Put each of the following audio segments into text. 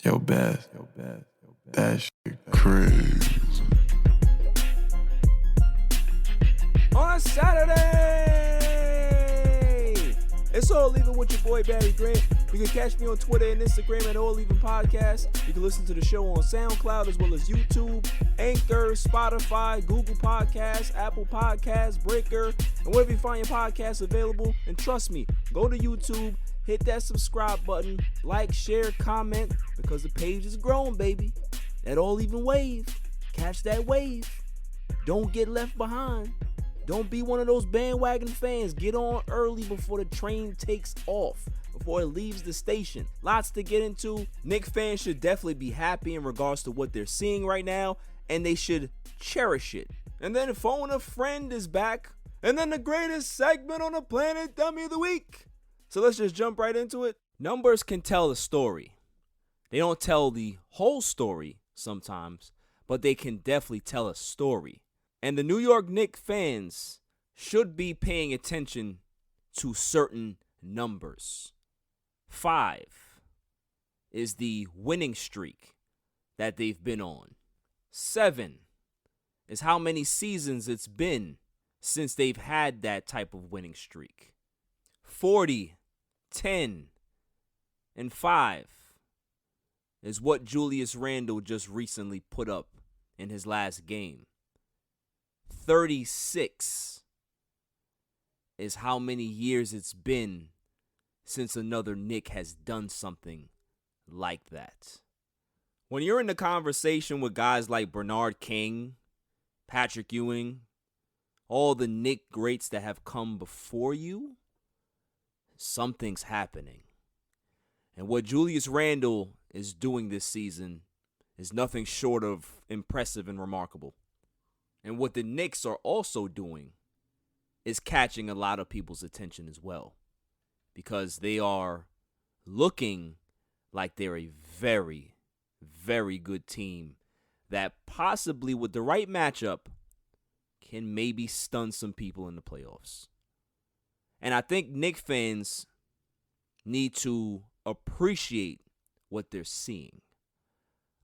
Yo, Beth. That shit crazy. On a Saturday, it's All Even with your boy Barry Grant. You can catch me on Twitter and Instagram at All Even Podcast. You can listen to the show on SoundCloud as well as YouTube, Anchor, Spotify, Google Podcasts, Apple Podcasts, Breaker, and wherever you find your podcasts available. And trust me, go to YouTube, hit that subscribe button, like, share, comment, because the page is growing, baby. That All Even wave. Catch that wave. Don't get left behind. Don't be one of those bandwagon fans. Get on early before the train takes off, before it leaves the station. Lots to get into. Knicks fans should definitely be happy in regards to what they're seeing right now, and they should cherish it. And then Phone a Friend is back, and then the greatest segment on the planet, Dummy of the Week. So let's just jump right into it. Numbers can tell a story. They don't tell the whole story sometimes, but they can definitely tell a story. And the New York Knicks fans should be paying attention to certain numbers. 5 is the winning streak that they've been on. 7 is how many seasons it's been since they've had that type of winning streak. 40, 10, and 5 is what Julius Randle just recently put up in his last game. 36 is how many years it's been since another Knick has done something like that. When you're in the conversation with guys like Bernard King, Patrick Ewing, all the Knick greats that have come before you, something's happening. And what Julius Randle is doing this season is nothing short of impressive and remarkable. And what the Knicks are also doing is catching a lot of people's attention as well, because they are looking like they're a very, very good team that possibly with the right matchup can maybe stun some people in the playoffs. And I think Knicks fans need to appreciate what they're seeing.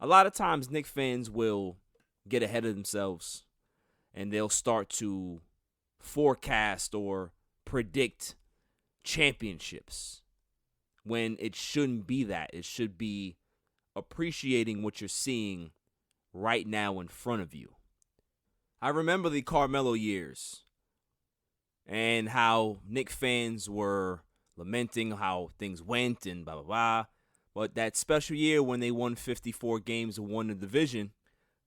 A lot of times Knicks fans will get ahead of themselves and they'll start to forecast or predict championships when it shouldn't be that. It should be appreciating what you're seeing right now in front of you. I remember the Carmelo years and how Knicks fans were lamenting how things went and blah, blah, blah. But that special year when they won 54 games and won the division,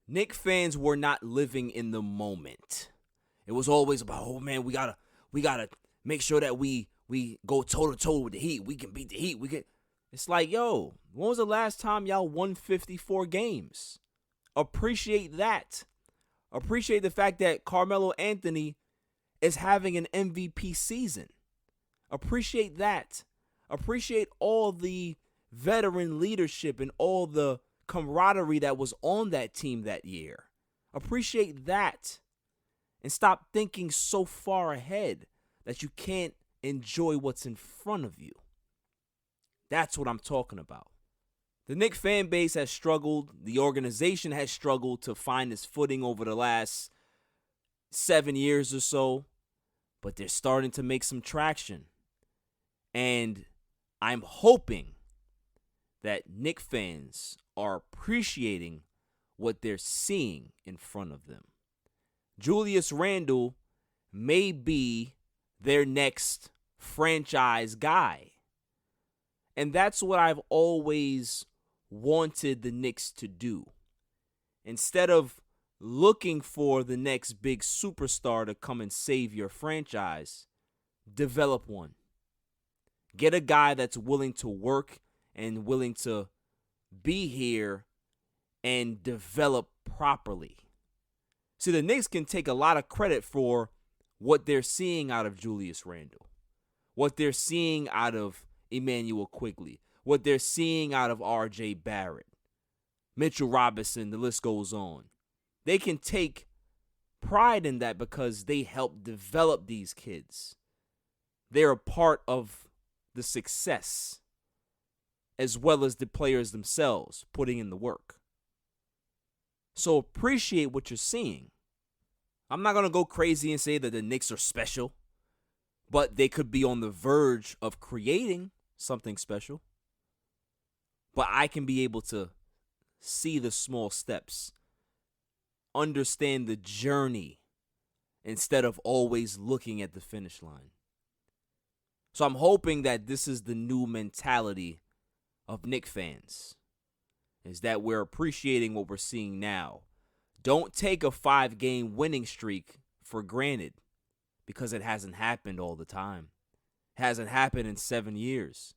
Knicks fans were not living in the moment. It was always about, oh man, we gotta make sure that we go toe to toe with the Heat. We can beat the Heat. It's like, yo, when was the last time y'all won 54 games? Appreciate that. Appreciate the fact that Carmelo Anthony is having an MVP season. Appreciate that. Appreciate all the veteran leadership and all the camaraderie that was on that team that year. Appreciate that. And stop thinking so far ahead that you can't enjoy what's in front of you. That's what I'm talking about. The Knicks fan base has struggled. The organization has struggled to find its footing over the last 7 years or so. But they're starting to make some traction. And I'm hoping that Knicks fans are appreciating what they're seeing in front of them. Julius Randle may be their next franchise guy. And that's what I've always wanted the Knicks to do. Instead of looking for the next big superstar to come and save your franchise, develop one. Get a guy that's willing to work and willing to be here and develop properly. See, the Knicks can take a lot of credit for what they're seeing out of Julius Randle, what they're seeing out of Emmanuel Quigley, what they're seeing out of R.J. Barrett, Mitchell Robinson, the list goes on. They can take pride in that because they helped develop these kids. They're a part of the success. as well as the players themselves putting in the work. So appreciate what you're seeing. I'm not going to go crazy and say that the Knicks are special, but they could be on the verge of creating something special. But I can be able to see the small steps, understand the journey, instead of always looking at the finish line. So I'm hoping that this is the new mentality of Knicks fans, is that we're appreciating what we're seeing now. Don't take a 5-game winning streak for granted, because it hasn't happened all the time. It hasn't happened in 7 years.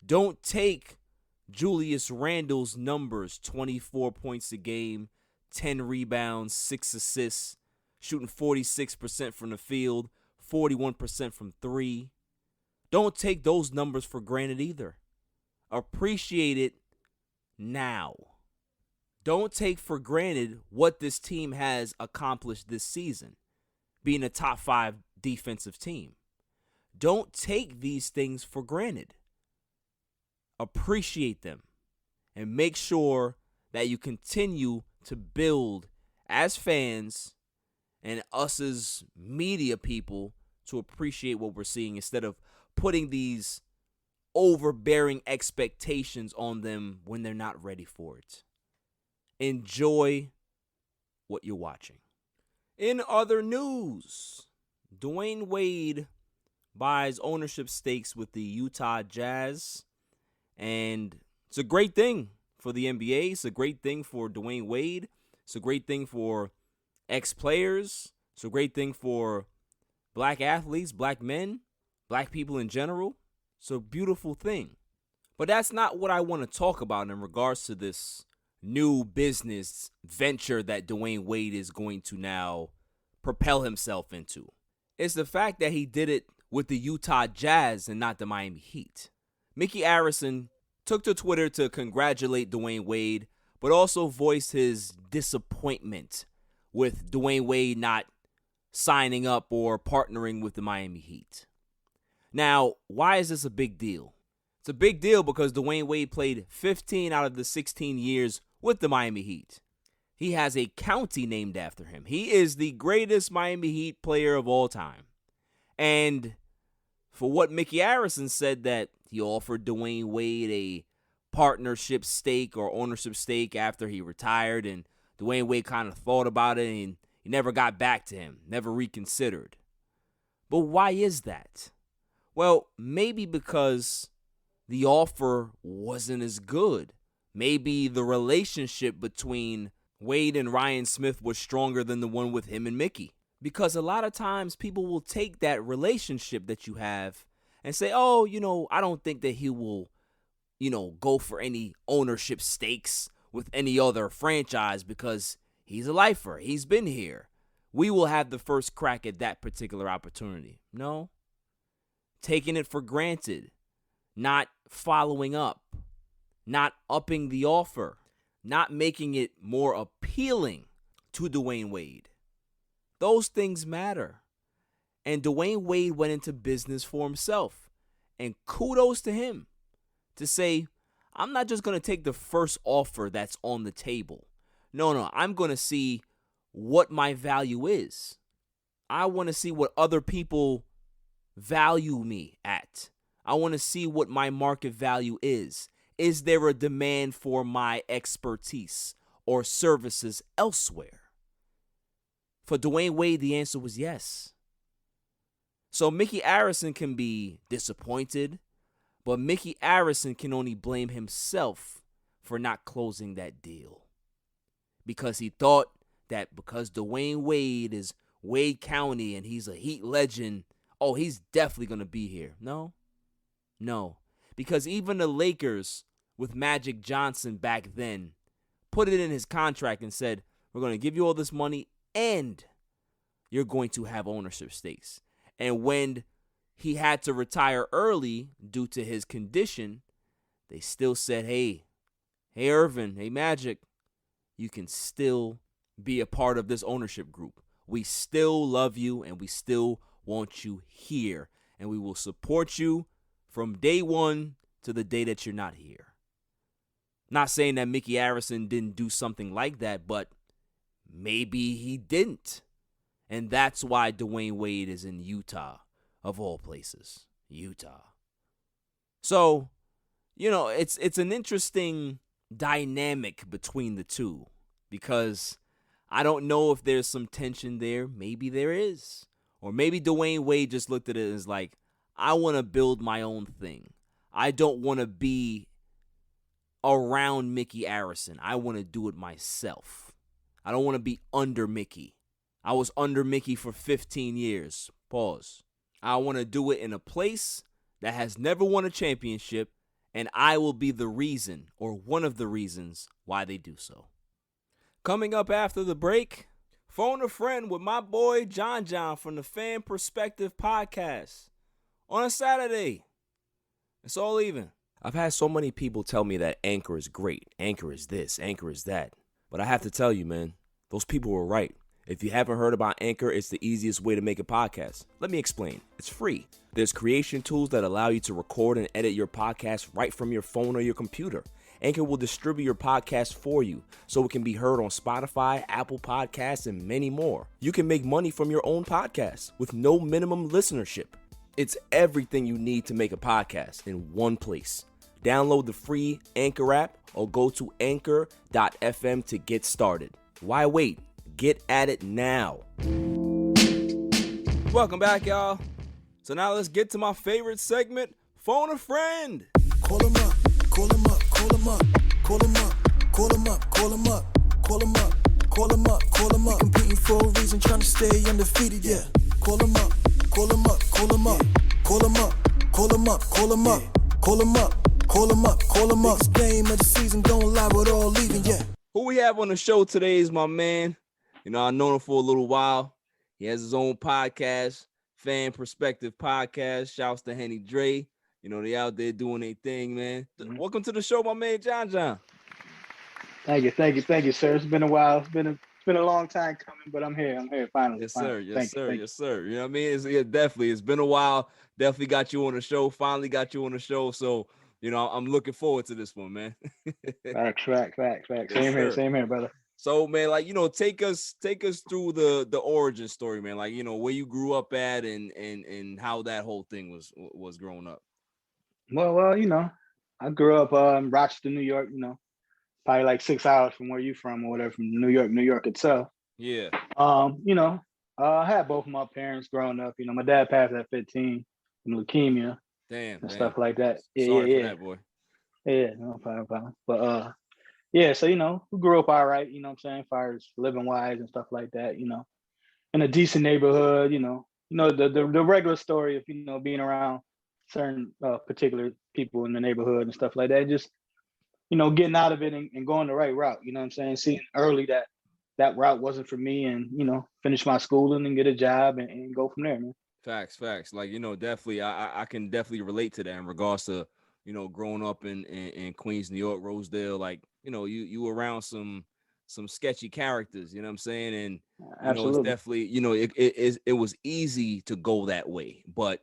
Don't take Julius Randle's numbers, 24 points a game, 10 rebounds, 6 assists, shooting 46% from the field, 41% from 3. Don't take those numbers for granted either. Appreciate it now. Don't take for granted what this team has accomplished this season, being a top 5 defensive team. Don't take these things for granted. Appreciate them and make sure that you continue to build as fans and us as media people to appreciate what we're seeing, instead of putting these overbearing expectations on them when they're not ready for it. Enjoy what you're watching. In other news, Dwyane Wade buys ownership stakes with the Utah Jazz, and it's a great thing for the NBA. It's a great thing for Dwyane Wade. It's a great thing for ex-players. It's a great thing for black athletes, black men, black people in general. It's a beautiful thing. But that's not what I want to talk about in regards to this new business venture that Dwyane Wade is going to now propel himself into. It's the fact that he did it with the Utah Jazz and not the Miami Heat. Mickey Arison took to Twitter to congratulate Dwyane Wade, but also voiced his disappointment with Dwyane Wade not signing up or partnering with the Miami Heat. Now, why is this a big deal? It's a big deal because Dwyane Wade played 15 out of the 16 years with the Miami Heat. He has a county named after him. He is the greatest Miami Heat player of all time. And for what Mickey Arison said, that he offered Dwyane Wade a partnership stake or ownership stake after he retired, and Dwyane Wade kind of thought about it and he never got back to him, never reconsidered. But why is that? Well, maybe because the offer wasn't as good. Maybe the relationship between Wade and Ryan Smith was stronger than the one with him and Mickey. Because a lot of times people will take that relationship that you have and say, oh, I don't think that he will, go for any ownership stakes with any other franchise because he's a lifer. He's been here. We will have the first crack at that particular opportunity. No. Taking it for granted. Not following up. Not upping the offer. Not making it more appealing to Dwyane Wade. Those things matter. And Dwyane Wade went into business for himself. And kudos to him to say, I'm not just going to take the first offer that's on the table. No, I'm going to see what my value is. I want to see what other people value me at. I want to see what my market value is. Is there a demand for my expertise or services elsewhere? For Dwyane Wade, the answer was yes. So Mickey Arison can be disappointed, but Mickey Arison can only blame himself for not closing that deal. Because he thought that because Dwyane Wade is Wade County and he's a Heat legend, oh, he's definitely going to be here. No. Because even the Lakers with Magic Johnson back then put it in his contract and said, we're going to give you all this money and you're going to have ownership stakes. And when he had to retire early due to his condition, they still said, hey Irvin, hey Magic, you can still be a part of this ownership group. We still love you and we still want you here. And we will support you from day one to the day that you're not here. Not saying that Mickey Arison didn't do something like that, but maybe he didn't. And that's why Dwayne Wade is in Utah, of all places. Utah. So, it's an interesting dynamic between the two, because I don't know if there's some tension there. Maybe there is. Or maybe Dwayne Wade just looked at it as like, I want to build my own thing. I don't want to be around Mickey Arison. I want to do it myself. I don't want to be under Mickey. I was under Mickey for 15 years. Pause. I want to do it in a place that has never won a championship, and I will be the reason, or one of the reasons, why they do so. Coming up after the break, Phone a Friend with my boy John from the Fan Perspective Podcast on a Saturday. It's all even. I've had so many people tell me that Anchor is great. Anchor is this, Anchor is that. But I have to tell you, man, those people were right. If you haven't heard about Anchor, it's the easiest way to make a podcast. Let me explain. It's free. There's creation tools that allow you to record and edit your podcast right from your phone or your computer. Anchor will distribute your podcast for you so it can be heard on Spotify, Apple Podcasts, and many more. You can make money from your own podcast with no minimum listenership. It's everything you need to make a podcast in one place. Download the free Anchor app or go to anchor.fm to get started. Why wait? Get at it now. Welcome back, y'all. So now let's get to my favorite segment, Phone a Friend. Call him up, call him up, call him up, call him up, call him up, call him up, call him up, call him up, call him up. Competing for a reason, trying to stay undefeated, yeah. Call him up, call him up, call him up, call him up, call him up, call him up, call him up, call him up, call him up. Biggest game of the season, going live with all leaving, yeah. Who we have on the show today is my man. I've known him for a little while. He has his own podcast, Fan Perspective Podcast. Shouts to Henny Dre. They out there doing their thing, man. Welcome to the show, my man, John. Thank you, sir. It's been a while. It's been a long time coming, but I'm here finally. Yes, sir. Yes, sir. You know what I mean? Definitely. It's been a while. Definitely got you on the show. Finally got you on the show. So, I'm looking forward to this one, man. Facts. Yes, Same here, brother. So, man, take us through the origin story, man. Where you grew up at and how that whole thing was growing up. Well, I grew up in Rochester, New York. Probably like 6 hours from where you from or whatever, from New York itself. Yeah. I had both of my parents growing up. My dad passed at 15 from leukemia. Damn. Stuff like that. Sorry for that, boy. Yeah, no problem. But yeah, so we grew up all right, what I'm saying, as far as living wise and stuff like that, in a decent neighborhood, the regular story of being around certain particular people in the neighborhood and stuff like that, just getting out of it and going the right route, what I'm saying, seeing early that route wasn't for me, and finish my schooling and get a job and go from there, man. Facts. Definitely, I can definitely relate to that in regards to growing up in Queens, New York, Rosedale, you were around some sketchy characters, you know what I'm saying? And Absolutely. it's definitely, it was easy to go that way, but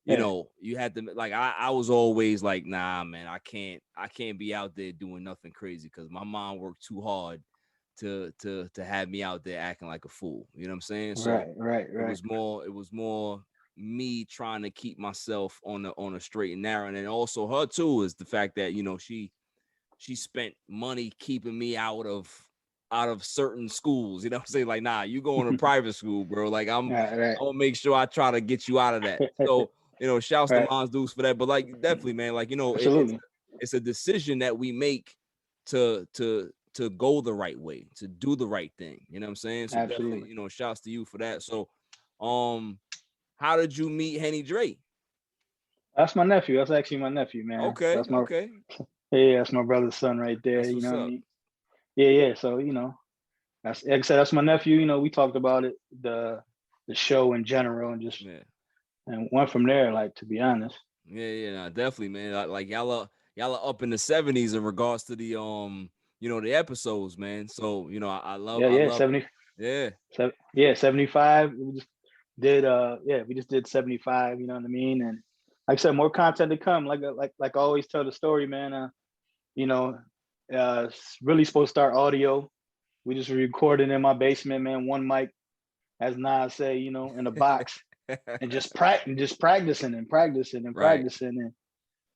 you had to, I was always like, nah, man, I can't be out there doing nothing crazy because my mom worked too hard to have me out there acting like a fool. You know what I'm saying? So right. It was more me trying to keep myself on a straight and narrow. And then also her too is the fact that she spent money keeping me out of certain schools. You know what I'm saying? Like, nah, you going to private school, bro. Like I'm gonna make sure I try to get you out of that. So shouts to Mom's dudes for that. But definitely, man, it's a decision that we make to go the right way, to do the right thing. You know what I'm saying? So Absolutely. Definitely, shouts to you for that. So how did you meet Henny Dre? That's my nephew. That's actually my nephew, man. Okay. Okay. Yeah, that's my brother's son right there. That's you know what's what up. I mean? Yeah. So that's, like I said, that's my nephew. We talked about it, the show in general, and just and went from there. To be honest. Yeah, no, definitely, man. Y'all are up in the 70s in regards to the the episodes, man. So I love. Yeah, I love 70. Yeah. 75. We just did 75. You know what I mean? And like I said, more content to come. Like I always tell the story, man. It's really supposed to start audio. We just recorded in my basement, man. One mic, as Nas say, you know, in a box, and just practicing and practicing and Right. practicing.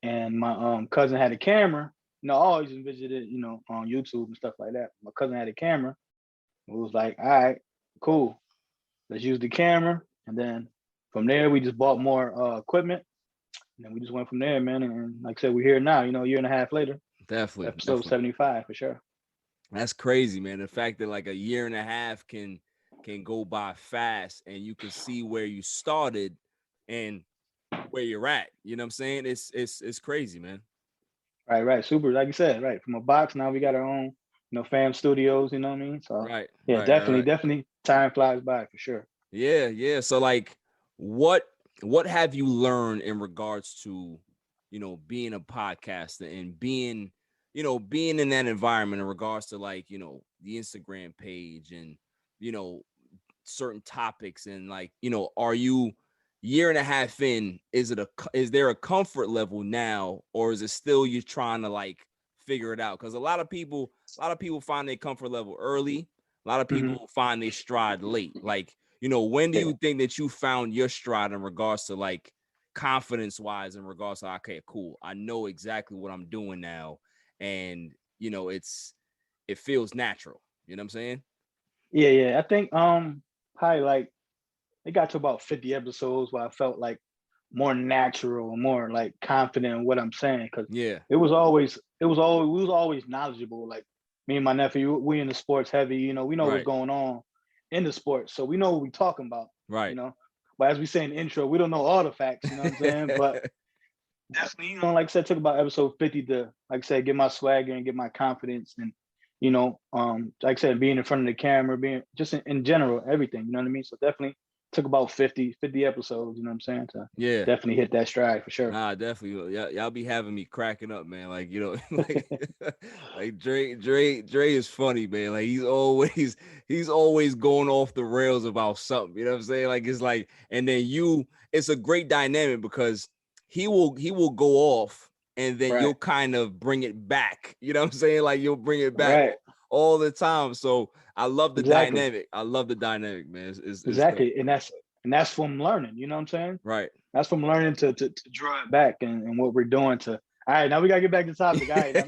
And my cousin had a camera. You know, I always visited, you know, on YouTube and stuff like that. My cousin had a camera. It was like, all right, cool. Let's use the camera. And then from there, we just bought more equipment. And then we just went from there, man. And like I said, we're here now, you know, a year and a half later. Definitely. Episode 75 for sure. That's crazy, man. The fact that like a year and a half can go by fast, and you can see where you started and where you're at. You know what I'm saying? It's crazy, man. Right. Super. Like you said, right. From a box, now we got our own, you know, fam studios, you know what I mean? So Right. yeah, right, definitely time flies by for sure. Yeah. So like what have you learned in regards to, you know, being a podcaster and being in that environment in regards to like, you know, the Instagram page and, you know, certain topics, and like, you know, are you year and a half in, is there a comfort level now, or is it still you trying to like figure it out? Because a lot of people find their comfort level early. A lot of people find their stride late. Like, you know, when do you think that you found your stride in regards to like confidence wise, in regards to, okay, cool, I know exactly what I'm doing now, and you know, it feels natural. You know what I'm saying? Yeah. I think probably like it got to about 50 episodes where I felt like more natural, more like confident in what I'm saying. Cause Yeah. we was always knowledgeable. Like me and my nephew, we in the sports heavy, you know, we know what's Right. going on in the sports. So we know what we talking about. Right. You know. But as we say in the intro, we don't know all the facts, you know what I'm saying? But definitely, you know, like I said, took about episode 50 to, like I said, get my swagger and get my confidence, and, you know, like I said, being in front of the camera, being just in general, everything, you know what I mean? So definitely took about 50 episodes, you know what I'm saying? To Yeah. definitely hit that stride for sure. Nah, definitely. Y'all be having me cracking up, man. Like, you know, like Dre is funny, man. Like he's always going off the rails about something. You know what I'm saying? Like, it's like, and then it's a great dynamic because he will go off, and then you'll kind of bring it back. You know what I'm saying? Like, you'll bring it back all the time. So I love the dynamic. I love the dynamic, man. It's exactly. And that's from learning, you know what I'm saying? Right. That's from learning to draw it back, and what we're doing to, all right, now we gotta get back to topic. All right, I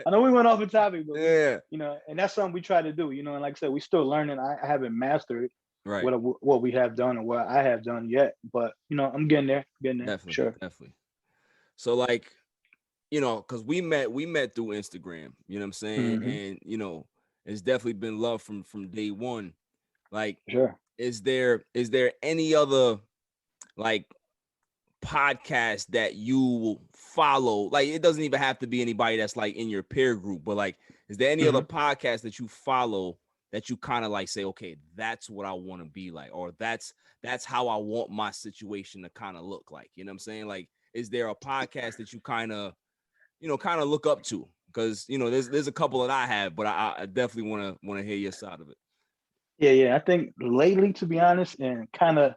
know we went off a topic, but yeah, you know, and that's something we try to do, you know, and like I said, we still learning. I haven't mastered right what we have done or what I have done yet, but you know, I'm getting there, definitely, sure. Definitely. So like, you know, because we met through Instagram, you know what I'm saying? And you know, it's definitely been love from day one. Like, sure. Is there any other like podcast that you follow? Like, it doesn't even have to be anybody that's like in your peer group, but like, is there any other podcast that you follow that you kind of like say, okay, that's what I want to be like, or that's how I want my situation to kind of look like? You know what I'm saying? Like, is there a podcast that you kind of look up to? Because, you know, there's a couple that I have, but I definitely want to hear your side of it. Yeah. I think lately, to be honest, and kind of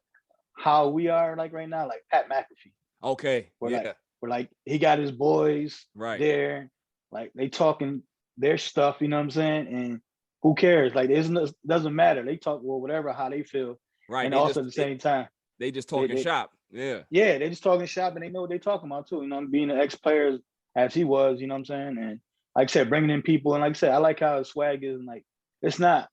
how we are like right now, like Pat McAfee. Okay. We're like he got his boys there, like they talking their stuff, you know what I'm saying? And who cares? Like, it doesn't matter. They talk whatever, how they feel. Right. And also at the same time, they just talking shop. Yeah. Yeah, they just talking shop, and they know what they talking about too. You know, being an ex-player as he was, you know what I'm saying? And like I said, bringing in people, and like I said, I like how his swag is, and like it's not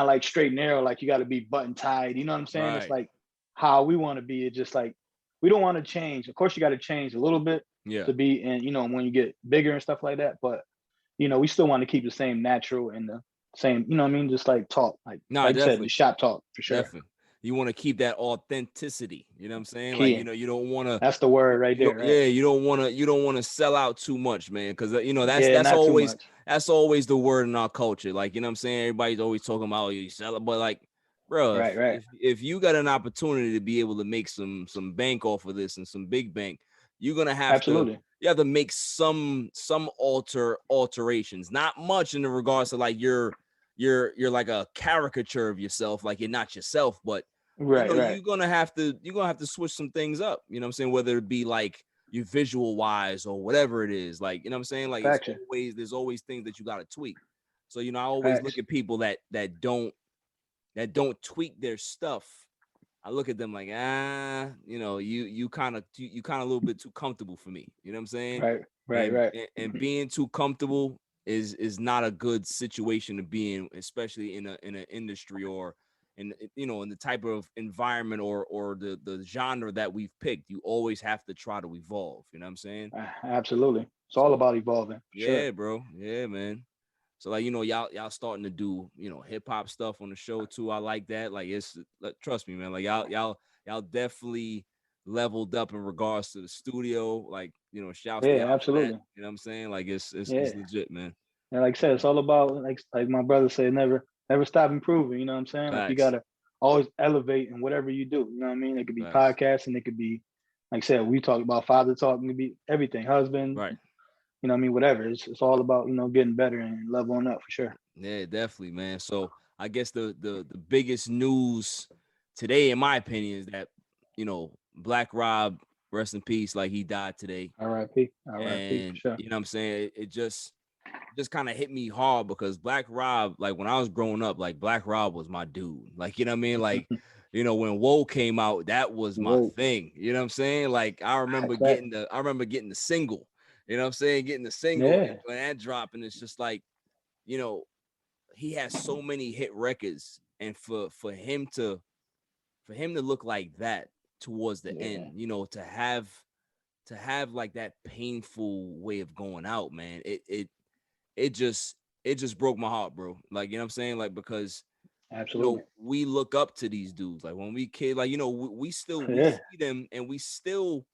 like straight and narrow, like you got to be button tied. You know what I'm saying? Right. It's like how we want to be. It's just like we don't want to change. Of course, you got to change a little bit to be, and you know, when you get bigger and stuff like that. But you know, we still want to keep the same natural and the same, you know what I mean? Just like talk, like I said, the shop talk for sure. Definitely. You want to keep that authenticity. You know what I'm saying? Like, you know, you don't want to. That's the word right there. Right? Yeah, you don't want to sell out too much, man. Because you know that's always the word in our culture. Like, you know what I'm saying? Everybody's always talking about, oh, you sell it, but like, bro, if you got an opportunity to be able to make some bank off of this and some big bank, you're gonna have to. You have to make some alterations. Not much in the regards to like you're like a caricature of yourself, like you're not yourself, but you're gonna have to switch some things up. You know what I'm saying? Whether it be like visual wise or whatever it is. Like, you know what I'm saying? Like Facts. there's always things that you got to tweak. So, you know, I always Facts. look at people that don't tweak their stuff. I look at them like, you know, you kind of a little bit too comfortable for me. You know what I'm saying? Right. And being too comfortable is not a good situation to be in, especially in an industry or in, you know, in the type of environment or the genre that we've picked. You always have to try to evolve. You know what I'm saying? Absolutely. It's all about evolving. Yeah, Sure. bro. Yeah, man. So, like, you know, y'all starting to do, you know, hip hop stuff on the show too. I like that. Like, it's, trust me, man. Like, y'all definitely leveled up in regards to the studio. Like, you know, shouts to y'all for Absolutely. that. You know what I'm saying? Like, it's legit, man. And like I said, it's all about, like my brother said, never stop improving. You know what I'm saying? Like, you gotta always elevate in whatever you do. You know what I mean? It could be podcasting. It could be, like I said, we talk about father talk. It could be everything, husband. Right. You know what I mean? Whatever. It's all about, you know, getting better and leveling up for sure. Yeah, definitely, man. So I guess the biggest news today, in my opinion, is that, you know, BLACKROB, rest in peace, like he died today. R.I.P. And for sure. you know what I'm saying? It just kind of hit me hard because BLACKROB, like when I was growing up, like BLACKROB was my dude. Like, you know what I mean? Like, you know, when WOES came out, that was my thing. You know what I'm saying? Like, I remember getting the single. You know what I'm saying? Getting the single and when that dropped, and it's just like, you know, he has so many hit records, and for him to look like that towards the end, you know, to have like that painful way of going out, man, it just broke my heart, bro. Like, you know what I'm saying? Like, because absolutely, you know, we look up to these dudes. Like when we kid, like, you know, we still we see them and we still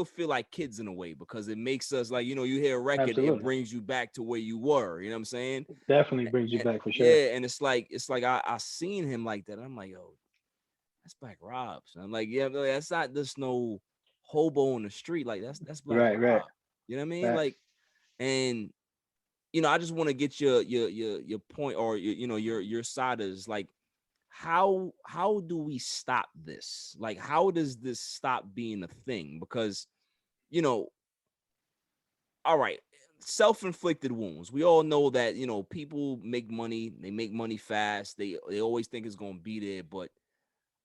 feel like kids in a way, because it makes us, like, you know, you hear a record, it brings you back to where you were. You know what I'm saying? Definitely brings you back for sure. Yeah, and it's like I seen him like that. I'm like, yo, that's BLACKROB. So I'm like, yeah, that's not just no hobo on the street. Like that's BLACKROB. Right. You know what I mean? Like, and you know, I just want to get your point, or your side is like, how do we stop this? Like, how does this stop being a thing? Because, you know, all right, self-inflicted wounds. We all know that, you know, people make money, they make money fast. They always think it's gonna be there, but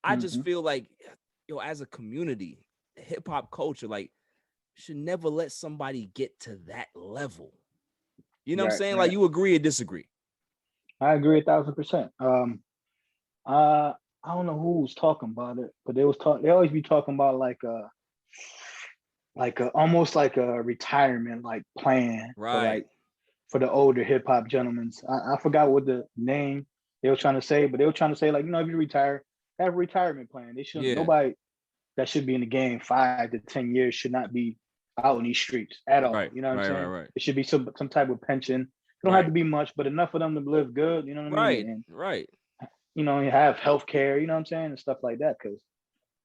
I just feel like, yo, as a community, hip hop culture, like, should never let somebody get to that level. You know what I'm saying? Like, you agree or disagree? I agree 1,000%. I don't know who was talking about it, but they always be talking about like almost like a retirement like plan, right, for the older hip hop gentlemen. I forgot what the name they were trying to say, but they were trying to say, like, you know, if you retire, have a retirement plan. They shouldn't, nobody that should be in the game 5 to 10 years should not be out in these streets at all. You know what I'm saying? Right. It should be some type of pension. It don't have to be much, but enough of them to live good. You know what I mean? Right. You know, you have healthcare, you know what I'm saying, and stuff like that, because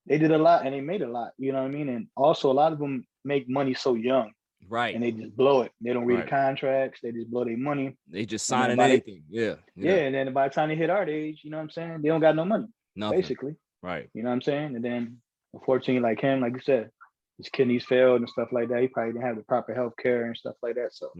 they did a lot and they made a lot, you know what I mean? And also a lot of them make money so young. Right. And they just blow it. They don't read the contracts. They just blow their money. They just signing anything. Yeah. And then by the time they hit our age, you know what I'm saying, they don't got no money. Nothing. Basically. Right. You know what I'm saying? And then unfortunately, like him, like you said, his kidneys failed and stuff like that. He probably didn't have the proper health care and stuff like that. So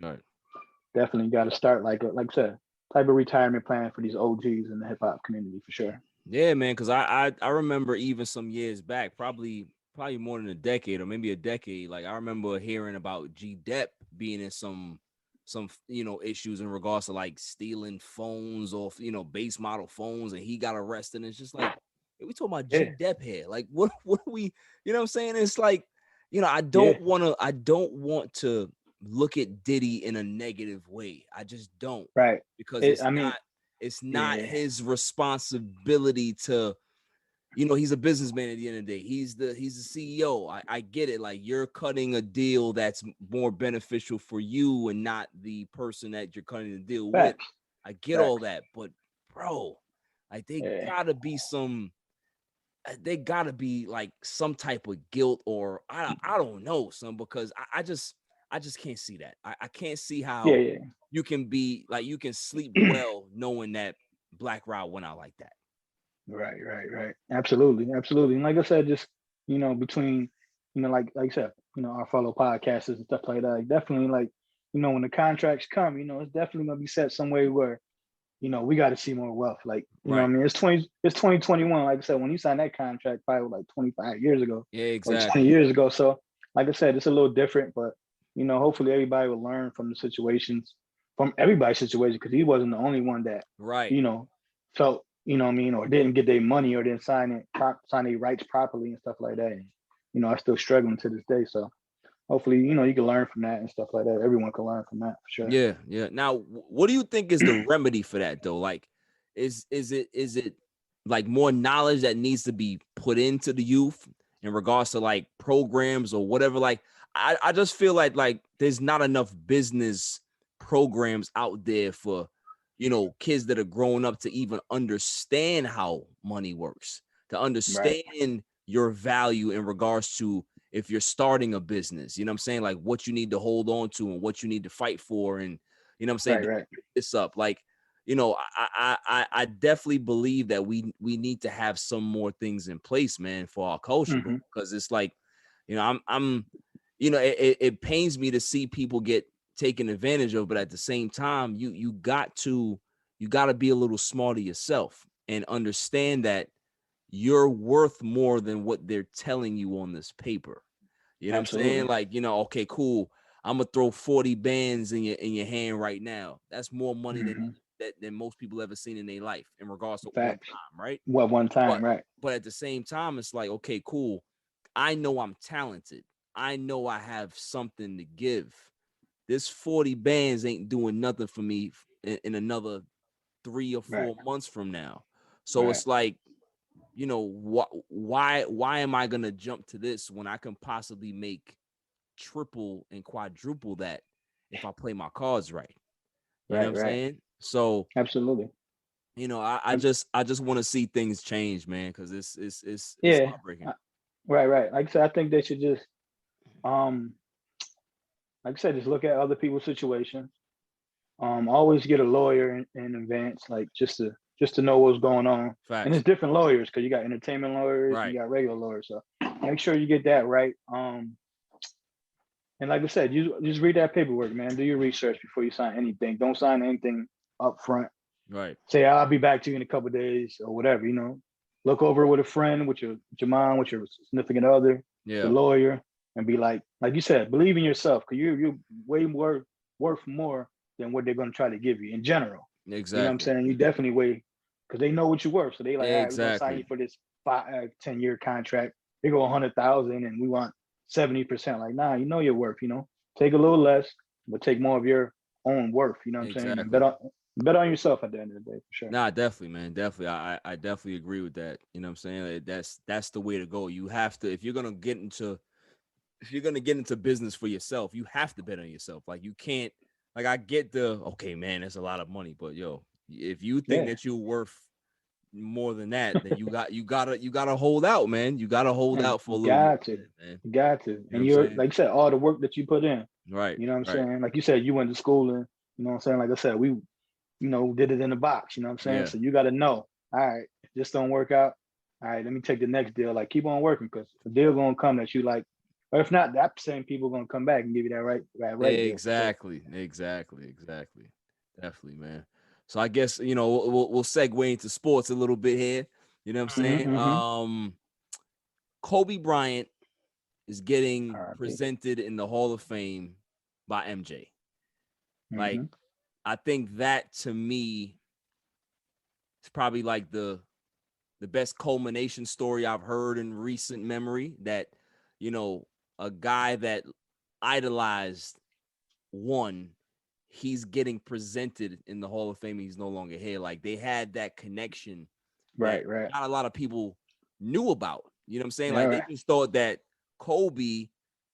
definitely got to start like I said, type of retirement plan for these OGs in the hip hop community for sure. Yeah, man, because I remember even some years back, probably more than a decade or maybe a decade. Like, I remember hearing about G-Dep being in some you know, issues in regards to like stealing phones or, you know, base model phones, and he got arrested. And it's just like, we talking about G-Dep here. Like, what are we, you know what I'm saying? It's like, you know, I don't want to look at Diddy in a negative way. I just don't. Right. Because it's not his responsibility to, you know, he's a businessman at the end of the day. He's the CEO. I get it. Like, you're cutting a deal that's more beneficial for you and not the person that you're cutting the deal with. I get all that, but bro, like, they gotta be like some type of guilt, or I don't know, son, because I just can't see that. I can't see how you can be like, you can sleep well knowing that BLACKROB went out like that. Right. Absolutely. And like I said, just, you know, between, you know, like I said, you know, our fellow podcasters and stuff like that. Like, definitely, like, you know, when the contracts come, you know, it's definitely gonna be set some way where, you know, we got to see more wealth. Like, you know what I Right. mean? It's 2021. Like I said, when you signed that contract probably like 25 years ago Yeah, or 20 exactly. years ago. So, like I said, it's a little different, but, you know, hopefully everybody will learn from the situations, from everybody's situation, because he wasn't the only one that, Right. you know, felt, you know what I mean, or didn't get their money or didn't sign their rights properly and stuff like that. And, you know, I'm still struggling to this day. So hopefully, you know, you can learn from that and stuff like that. Everyone can learn from that for sure. Yeah, yeah. Now, what do you think is the remedy for that though? Like, is it like more knowledge that needs to be put into the youth in regards to like programs or whatever? Like, I just feel like there's not enough business programs out there for, you know, kids that are growing up to even understand how money works, to understand your value in regards to if you're starting a business, you know what I'm saying? Like what you need to hold on to and what you need to fight for. And, you know what I'm saying? Right. This up. Like, you know, I definitely believe that we need to have some more things in place, man, for our culture, Mhm. because it's like, you know, I'm you know, it pains me to see people get taken advantage of, but at the same time, you got to be a little smarter yourself and understand that you're worth more than what they're telling you on this paper. You know what I'm saying? Absolutely. Like, you know, okay, cool. I'm gonna throw 40 bands in your hand right now. That's more money Mhm. than most people ever seen in their life in regards to one Facts. time, right? Well, one time, But right? at the same time, it's like, okay, cool. I know I'm talented. I know I have something to give. This 40 bands ain't doing nothing for me in another 3 or Right. 4 months from now. So Right. it's like, you know, why am I gonna jump to this when I can possibly make triple and quadruple that if I play my cards right? You know what I'm Right. saying? So, Absolutely. you know, I Um, just want to see things change, man, because it's Yeah. heartbreaking. uh, Right. Like I said, I think they should just, um, like I said, just look at other people's situations. Always get a lawyer in advance, like just to know what's going on. And Facts. it's different lawyers because you got entertainment lawyers, you Right. got regular lawyers. So make sure you get that right. And like I said, you just read that paperwork, man. Do your research before you sign anything. Don't sign anything up front. Right. Say I'll be back to you in a couple of days or whatever. You know, look over it with a friend, with your mom, with your significant other, the Yeah. lawyer, and be like you said, believe in yourself because you're way more worth more than what they're going to try to give you in general. You know what I'm Exactly. saying? You definitely weigh because they know what you're worth. So they like, all right, we're gonna sign you Exactly. for this 10-year contract. They go 100,000 and we want 70%. Like, nah, you know your worth, you know. Take a little less, but take more of your own worth, you know what I'm saying? And Exactly. bet on yourself at the end of the day, for sure. Nah, definitely, man. Definitely. I definitely agree with that. You know what I'm saying? Like, that's the way to go. You have to, if you're gonna get into business for yourself, you have to bet on yourself. Like you can't, like I get the okay, man, that's a lot of money, but yo, if you think Yeah. that you're worth more than that, then you gotta hold out, man. You gotta hold Man, out for a you little more, got to. man. You got to. You know what And I'm you're saying? like you said, all the work that you put in. Right, You know what I'm right. saying? Like you said, you went to school and you know what I'm saying? Like I said, we, did it in the box, you know what I'm saying? Yeah, So you gotta know, all right, if this don't work out, all right, let me take the next deal. Like keep on working because the deal gonna come that you like, or if not, that same people gonna come back and give you that right deal for sure. exactly. Definitely, man. So I guess we'll segue into sports a little bit here. You know what I'm saying? Mm-hmm. Kobe Bryant is getting RIP. presented in the Hall of Fame by MJ. Like, Mm-hmm. I think that to me is probably like the best culmination story I've heard in recent memory. That, you know, a guy that idolized one, he's getting presented in the Hall of Fame. He's no longer here. Like they had that connection that Right. not a lot of people knew about. You know what I'm saying? Yeah, Like they right. just thought that Kobe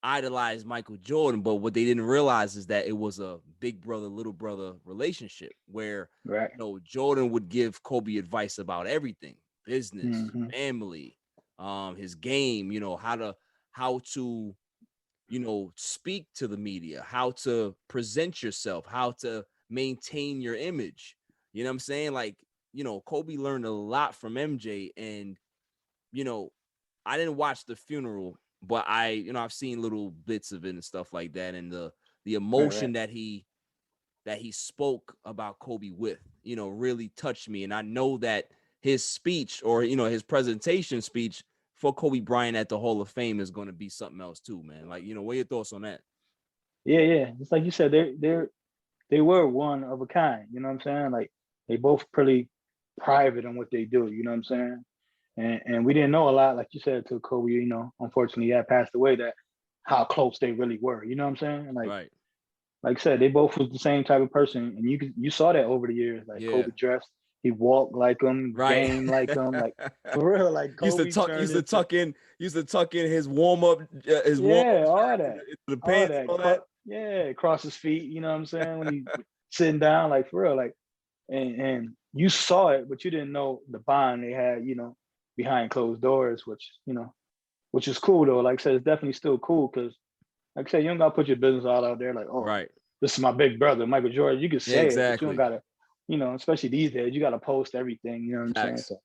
idolized Michael Jordan, but what they didn't realize is that it was a big brother, little brother relationship where, Right. Jordan would give Kobe advice about everything, business, Mm-hmm. family, his game, how to speak to the media, how to present yourself, how to maintain your image. You know what I'm saying? Like, Kobe learned a lot from MJ. And, I didn't watch the funeral, but I've seen little bits of it and stuff like that, and the emotion that he spoke about Kobe with, really touched me. And I know that his speech, or his presentation speech for Kobe Bryant at the Hall of Fame, is going to be something else too, man. Like, what are your thoughts on that? Yeah. It's like you said, they were one of a kind. You know what I'm saying? Like, they both pretty private on what they do. You know what I'm saying? And we didn't know a lot, like you said, to Kobe. Unfortunately, he had passed away. That how close they really were. You know what I'm saying? Like, Right. Like I said, they both was the same type of person, and you saw that over the years. Like, Kobe dressed, he walked like him, right, game like him, like for real. Like, Kobe used to tuck in his warm up, all that, into the pants, all that. Across his feet. You know what I'm saying? When he sitting down, like for real, like, and you saw it, but you didn't know the bond they had, behind closed doors, which is cool though. Like I said, it's definitely still cool because, like I said, you don't gotta put your business all out there. Like, oh, right, this is my big brother, Michael Jordan. You can say it, but you don't gotta, especially these days, you gotta post everything. You know what I'm saying? So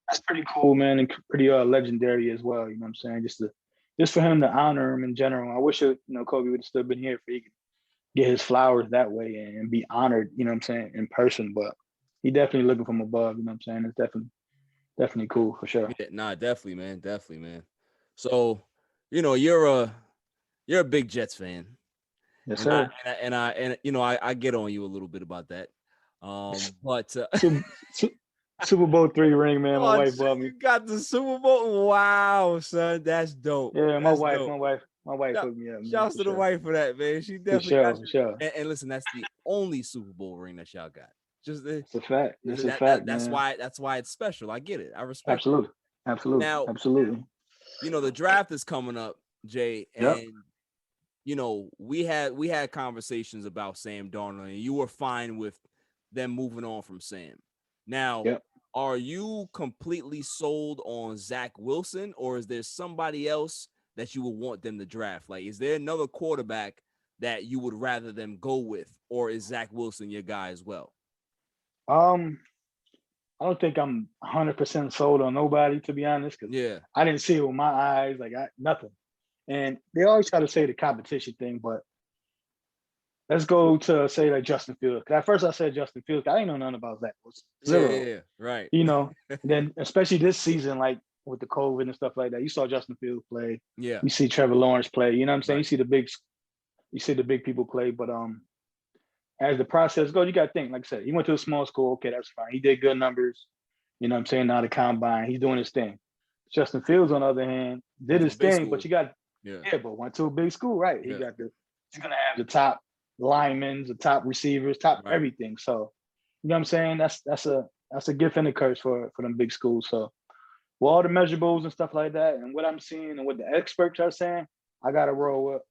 that's pretty cool, man, and pretty legendary as well. You know what I'm saying? Just for him to honor him in general. I wish Kobe would have still been here for he could get his flowers that way and be honored. You know what I'm saying, in person. But he definitely looking from above. You know what I'm saying? It's definitely cool for sure. Yeah, nah, definitely, man. So, you're a big Jets fan. Yes, sir. And I get on you a little bit about that. But Super Bowl III ring, man. My wife bought me. You got the Super Bowl. Wow, son, that's dope. Yeah, my wife hooked me up. Shouts to the wife for that, man. She definitely got you. Sure. And listen, that's the only Super Bowl ring that y'all got. It's a fact. It's a fact. That's why it's special. I get it. I respect. Absolutely. Now, absolutely. The draft is coming up, Jay, and we had conversations about Sam Darnold, and you were fine with them moving on from Sam. Now, are you completely sold on Zach Wilson, or is there somebody else that you would want them to draft? Like, is there another quarterback that you would rather them go with, or is Zach Wilson your guy as well? I don't think I'm 100% sold on nobody, to be honest, because I didn't see it with my eyes, nothing. And they always try to say the competition thing, but let's go to say like Justin Fields. Because at first I said Justin Fields, I didn't know nothing about Zach Wilson. Zero. Yeah, right. Then especially this season, like with the COVID and stuff like that, you saw Justin Fields play. Yeah. You see Trevor Lawrence play. You know what I'm saying? Right. You see the big people play, but as the process goes, you got to think, like I said, he went to a small school. Okay, that's fine. He did good numbers. You know what I'm saying? Now the combine, he's doing his thing. Justin Fields, on the other hand, did his thing, but you got, but went to a big school, right? He's going to have the top linemen, the top receivers, top everything. So, you know what I'm saying? That's a gift and a curse for them big schools. So, with all the measurables and stuff like that, and what I'm seeing and what the experts are saying, I got to roll with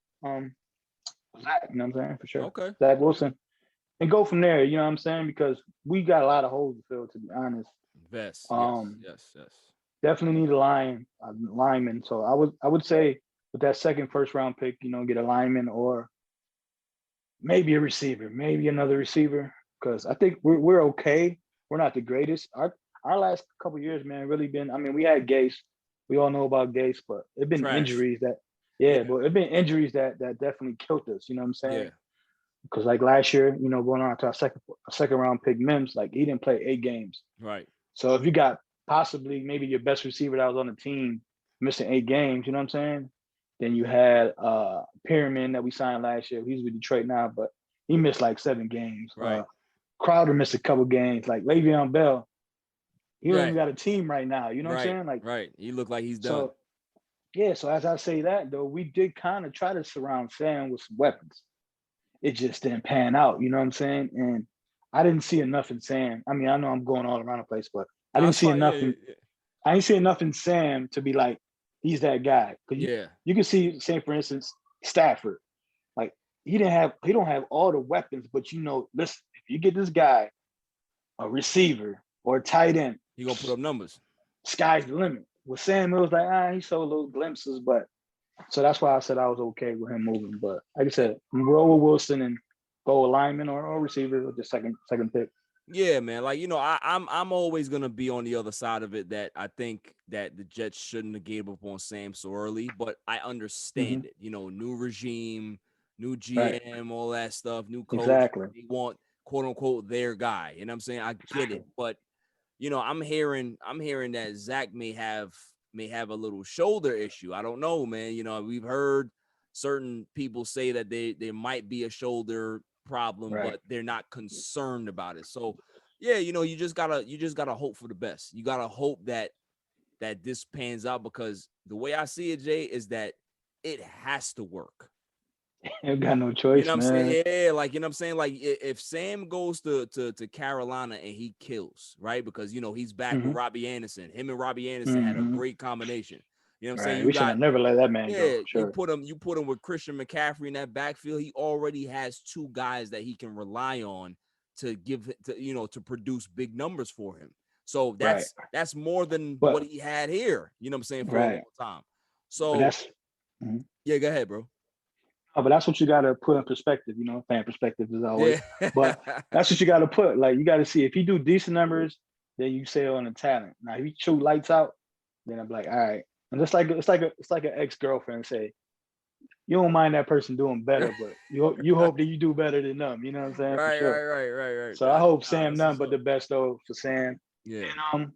Zach, you know what I'm saying? For sure. Okay. Zach Wilson. And go from there, you know what I'm saying? Because we got a lot of holes to fill, to be honest. Yes. Definitely need a lineman. So I would say with that second first round pick, get a lineman or maybe a receiver, maybe another receiver. Because I think we're okay. We're not the greatest. Our last couple of years, man, really been. I mean, we had Gase. We all know about Gase, but it's been injuries that. But it's been injuries that definitely killed us. You know what I'm saying? Yeah. Because like last year, going on to our second round pick, Mims, like he didn't play 8 games. Right. So if you got possibly maybe your best receiver that was on the team missing 8 games, you know what I'm saying? Then you had Pyramid that we signed last year. He's with Detroit now, but he missed like 7 games. Right. Crowder missed a couple games. Like Le'Veon Bell, he don't even got a team right now. You know what I'm saying? Like he looked like he's done. So as I say that though, we did kind of try to surround Sam with some weapons. It just didn't pan out, you know what I'm saying? And I didn't see enough in Sam. I mean, I know I'm going all around the place, but I didn't see enough. I didn't see enough in Sam to be like, he's that guy. You can see, say for instance, Stafford. Like he don't have all the weapons, but listen, if you get this guy a receiver or a tight end, he gonna put up numbers. Sky's the limit. With Sam, it was like he showed little glimpses, but. So that's why I said I was okay with him moving. But like I said, roll with Wilson and go a lineman or receiver with the second pick. Yeah, man. Like, I'm always gonna be on the other side of it, that I think that the Jets shouldn't have gave up on Sam so early, but I Hmm. understand it. New regime, new Right. GM, all that stuff, new coach. Exactly. They want quote unquote their guy. You know what I'm saying? I get it, Exactly. but I'm hearing that Zach may have a little shoulder issue. I don't know, man. We've heard certain people say that there might be a shoulder problem, Right. but they're not concerned about it. So yeah, you just gotta hope for the best. You gotta hope that this pans out, because the way I see it, Jay, is that it has to work. You got no You choice, know what I'm man. saying? Yeah, like, what I'm saying? Like, if Sam goes to Carolina and he kills, right? Because he's back with Hmm. Robbie Anderson. Him and Robbie Anderson had a Hmm. great combination. You know what I'm saying? Right. You We should got have never let that man go. Yeah, For you sure. put him with Christian McCaffrey in that backfield. He already has two guys that he can rely on to to produce big numbers for him. So Right. that's more than But what he had here. You know what I'm saying, for a long right. time. But So that's. Mhm. yeah, go ahead, bro. Oh, but that's what you got to put in perspective. Fan perspective is always. Yeah. But that's what you got to put. Like you got to see if he do decent numbers, then you sell on the talent. Now if he shoot lights out, then I'm like, all right. And it's like an ex-girlfriend say, you don't mind that person doing better, but you hope that you do better than them. You know what I'm saying? For Right, sure. right, right, right, right. So I hope Nah, Sam that's none what's but up. the best though for Sam. Yeah. And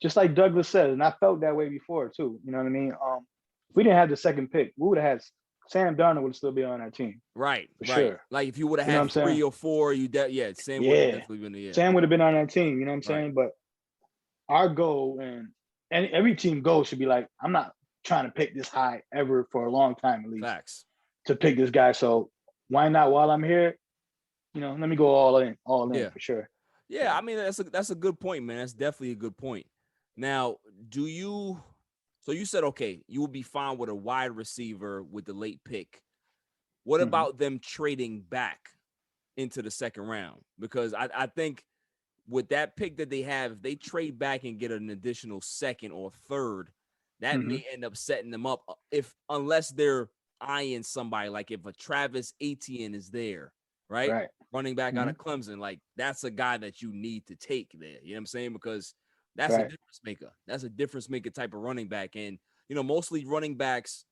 just like Douglas said, and I felt that way before too. You know what I mean? If we didn't have the second pick, we would have had Sam Darnold would still be on our team Right, for right. sure. Like if you would have You know what had I'm saying? 3 or 4, Sam would have Yeah. definitely been the Sam would have been on that team, you know what I'm Right. saying? But our goal and every team goal should be like, I'm not trying to pick this high ever for a long time at least Facts. to pick this guy. So why not while I'm here? Let me go all in Yeah. for sure. Yeah, I mean that's a good point, man. That's definitely a good point. Now, so you said okay, you will be fine with a wide receiver with the late pick. What Mm-hmm. about them trading back into the second round? Because I think with that pick that they have, if they trade back and get an additional second or third, that Mm-hmm. may end up setting them up, unless they're eyeing somebody, like if a Travis Etienne is there, right? Right. Running back out Mm-hmm. of Clemson, like that's a guy that you need to take there. You know what I'm saying? Because that's a Right. difference maker. That's a difference maker type of running back. And mostly running backs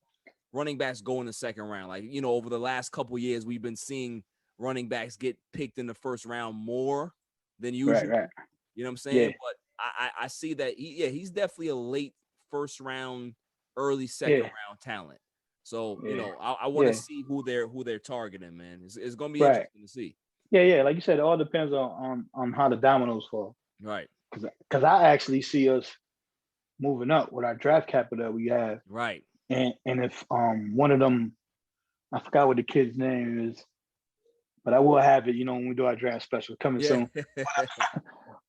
go in the second round. Like, over the last couple years, we've been seeing running backs get picked in the first round more than Right. usual. Right. You know what I'm Yeah. saying? But I see that he's definitely a late first round, early second Yeah. round talent. So, Yeah. I want to Yeah. see who they're targeting, man. It's gonna be Right. interesting to see. Yeah. Yeah. Like you said, it all depends on how the dominoes fall. Right. Because I actually see us moving up with our draft capital that we have. Right. And if one of them, I forgot what the kid's name is, but I will have it, when we do our draft special coming Yeah. soon.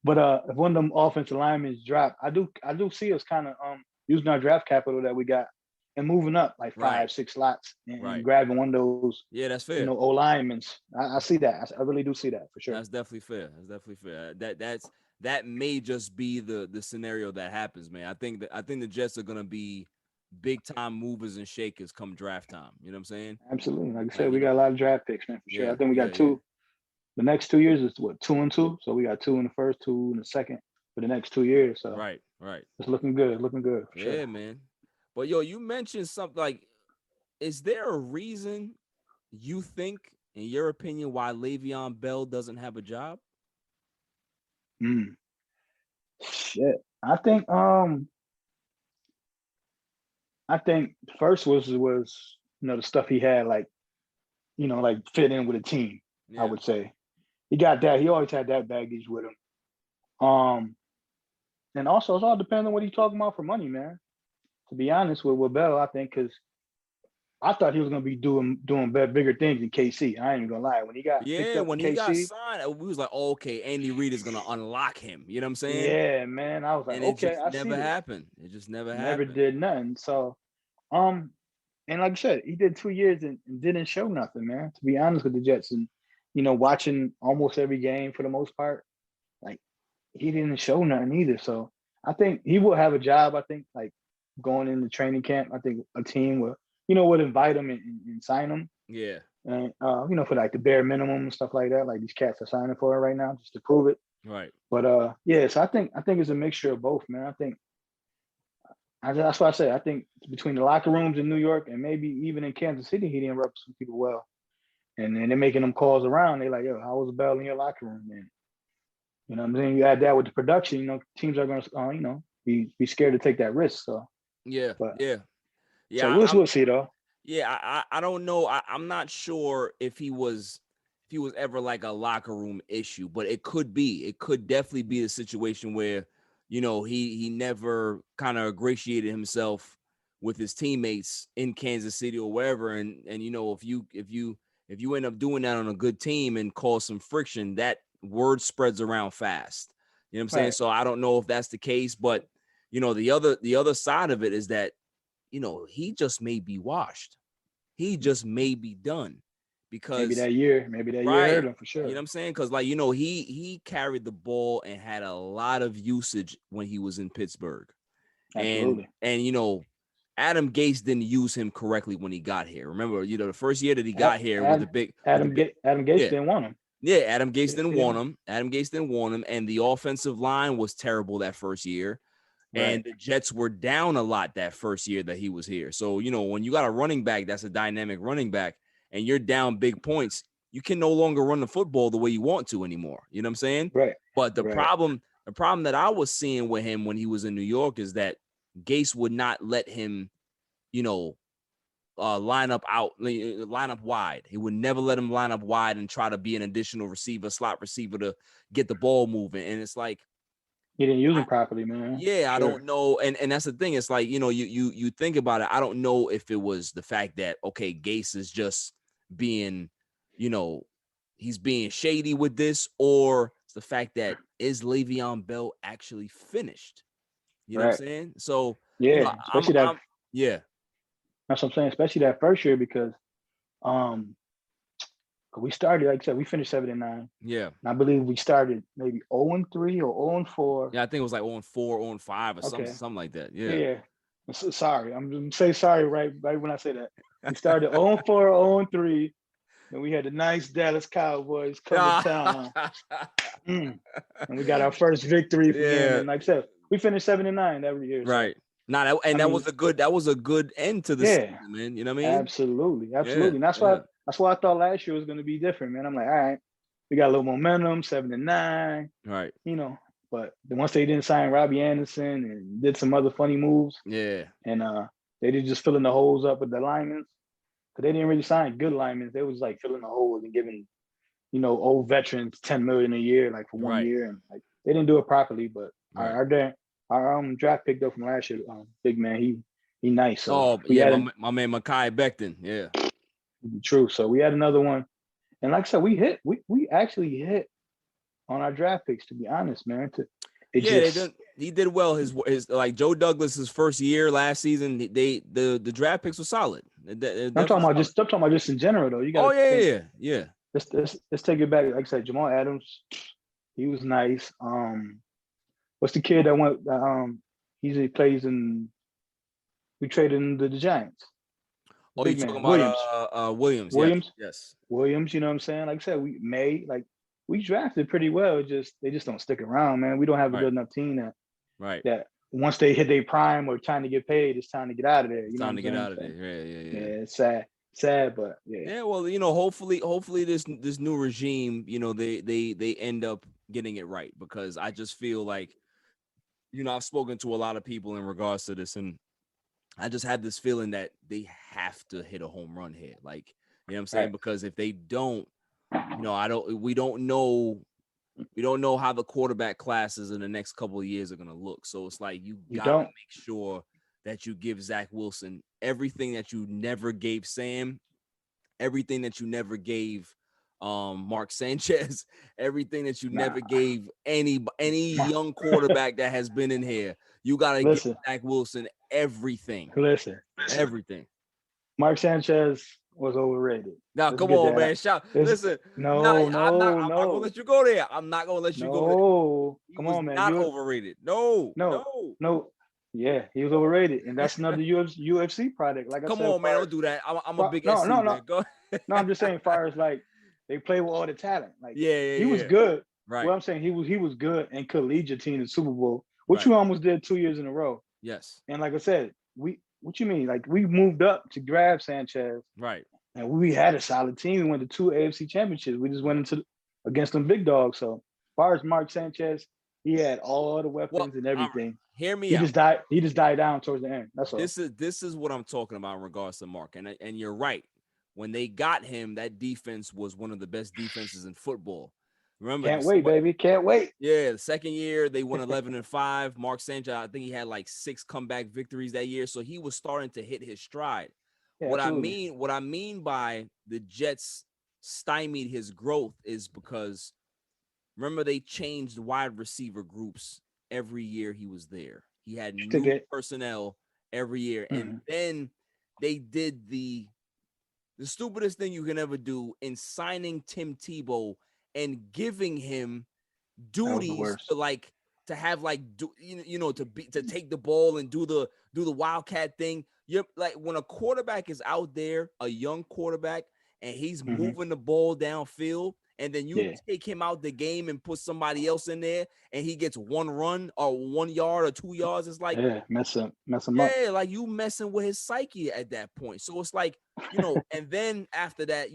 But if one of them offensive linemen drop, I do see us kind of using our draft capital that we got and moving up like Right. 5-6 slots and Right. grabbing one of those, Yeah, that's fair. O linemen. I see that. I really do see that for sure. That's definitely fair. That may just be the scenario that happens, man. I think the Jets are gonna be big time movers and shakers come draft time. You know what I'm saying? Absolutely. Like I said, Like, we got a lot of draft picks, man, for sure. I think we got two. The next 2 years is what, 2 and 2. So we got 2 in the first, 2 in the second for the next 2 years. So Right. it's looking good for Yeah, sure. man. But you mentioned something like, is there a reason you think, in your opinion, why Le'Veon Bell doesn't have a job? Shit. I think first was the stuff he had, like fit in with a team. Yeah. I would say he got that. He always had that baggage with him. And also it's all depending on what he's talking about for money, man. To be honest with Bell, I think because I thought he was gonna be doing bigger things in KC. I ain't even gonna lie. When he got picked up When in he got KC, signed, we was like, oh, okay, Andy Reid is gonna unlock him. You know what I'm saying? yeah, man. I was like, And it okay, just I see never this. happened. It just never Never happened. did nothing. So, and like I said, he did 2 years and didn't show nothing, man. To be honest with the Jets, and watching almost every game for the most part, like he didn't show nothing either. So I think he will have a job. I think like going into training camp, I think a team will would invite him and sign him. Yeah. and for like the bare minimum and stuff like that. Like these cats are signing for it right now just to prove it. Right. But yeah, so I think it's a mixture of both, man. That's why I say I think between the locker rooms in New York and maybe even in Kansas City, he didn't rep some people well. And then they're making them calls around. They're like, yo, how was Bell in your locker room? And you know what I'm saying? You add that with the production, teams are gonna be scared to take that risk. So yeah. So we'll see though. Yeah, I don't know. I'm not sure if he was ever like a locker room issue, but it could be. It could definitely be a situation where, he never kind of ingratiated himself with his teammates in Kansas City or wherever. And if you end up doing that on a good team and cause some friction, that word spreads around fast. You know what I'm saying? Right. So I don't know if that's the case, but the other side of it is that, he just may be washed. He just may be done because maybe that year hurt him for sure. You know what I'm saying? Because he carried the ball and had a lot of usage when he was in Pittsburgh. Absolutely. And Adam Gase didn't use him correctly when he got here. Remember, the first year that he got here with the big Adam Gase didn't want him. Yeah, Adam Gase didn't want him. Adam Gase didn't want him, and the offensive line was terrible that first year. Right. And the Jets were down a lot that first year that he was here. So, when you got a running back that's a dynamic running back and you're down big points, you can no longer run the football the way you want to anymore. You know what I'm saying? Right. But the problem that I was seeing with him when he was in New York is that Gase would not let him, line up wide. He would never let him line up wide and try to be an additional receiver, slot receiver to get the ball moving. And it's like, he didn't use him properly, man. Yeah, I don't know. And that's the thing. It's like, you think about it. I don't know if it was the fact that, okay, Gase is just being, he's being shady with this, or it's the fact that is Le'Veon Bell actually finished? You know what I'm saying? So, yeah, especially yeah. That's what I'm saying, especially that first year, because we started, like I said, we finished 7-9. Yeah. And I believe we started maybe 0-3 or 0-4. Yeah, I think it was like 0-4, 0-5 or something like that. Yeah. Yeah. So, sorry. I'm going to say sorry right when I say that. We started 0-4, 0-3. And we had the nice Dallas Cowboys come to town. And we got our first victory from them. And like I said, we finished 7-9 every year. Right. So. That was a good end to the season, man. You know what I mean? Absolutely. And that's why I thought last year was going to be different, man. I'm like, all right, we got a little momentum, 7-9. Right. But once they didn't sign Robbie Anderson and did some other funny moves. Yeah. And they did just filling the holes up with the linemen. Because they didn't really sign good linemen. They was like filling the holes and giving, old veterans $10 million a year, like for 1 year. And like they didn't do it properly. But our draft pick though from last year, big man, he nice. So my man Mekhi Becton. Yeah. True. So we had another one. And like I said, we actually hit on our draft picks, to be honest, man. He did well. His like Joe Douglas's first year last season, the draft picks were solid. I'm talking about just in general though. You got yeah. Let's take it back. Like I said, Jamal Adams, he was nice. What's the kid that went? He plays in. We traded in the Giants. Oh, you talking about Williams? Williams, yes. Williams. You know what I'm saying? Like I said, we drafted pretty well. They just don't stick around, man. We don't have a good enough team that once they hit their prime or time to get paid, it's time to get out of there. Time to get out of there. Yeah. It's sad, but yeah. Yeah, well, hopefully this new regime, they end up getting it right, because I just feel like, I've spoken to a lot of people in regards to this, and I just have this feeling that they have to hit a home run here. Like, you know what I'm saying? Right. Because if they don't, we don't know how the quarterback classes in the next couple of years are going to look. So it's like, you got to make sure that you give Zach Wilson everything that you never gave Sam, everything that you never gave Mark Sanchez, everything that you never gave any young quarterback that has been in here. You got to give Zach Wilson everything. Everything. Mark Sanchez was overrated. Now, come on, man. Listen. I'm not gonna let you go there. I'm not gonna let you go there. Come on, man. Not overrated. No. Yeah, he was overrated, and that's another UFC product. Like I Come said, on, man, don't do that. I'm a big no, SC, no, man. no, Go. no. I'm just saying, far as like they play with all the talent. Like Yeah, he was yeah. good. Right. Well, I'm saying he was good and could lead your team to the Super Bowl, which Right. we almost did 2 years in a row. Yes. And like I said, what you mean? Like we moved up to grab Sanchez, Right. and we had a solid team. We went to 2 AFC championships. We just went against them big dogs. So as far as Mark Sanchez, he had all the weapons and everything. Hear me He out. just died down towards the end. That's all. This is what I'm talking about in regards to Mark. And you're right. When they got him, that defense was one of the best defenses in football. Remember? Can't wait, baby. Can't wait. Yeah, the second year they won 11-5. Mark Sanchez, I think he had like 6 comeback victories that year, so he was starting to hit his stride. Yeah, what absolutely. I mean by the Jets stymied his growth is because remember they changed wide receiver groups every year he was there. He had new personnel every year, and then they did the stupidest thing you can ever do in signing Tim Tebow and giving him duties to have to take the ball and do the wildcat thing. You're like, when a quarterback is out there, a young quarterback, and he's moving the ball downfield, and then you take him out the game and put somebody else in there, and he gets 1 run or 1 yard or 2 yards. It's like, mess him up. Yeah, like you messing with his psyche at that point. So it's like, and then after that,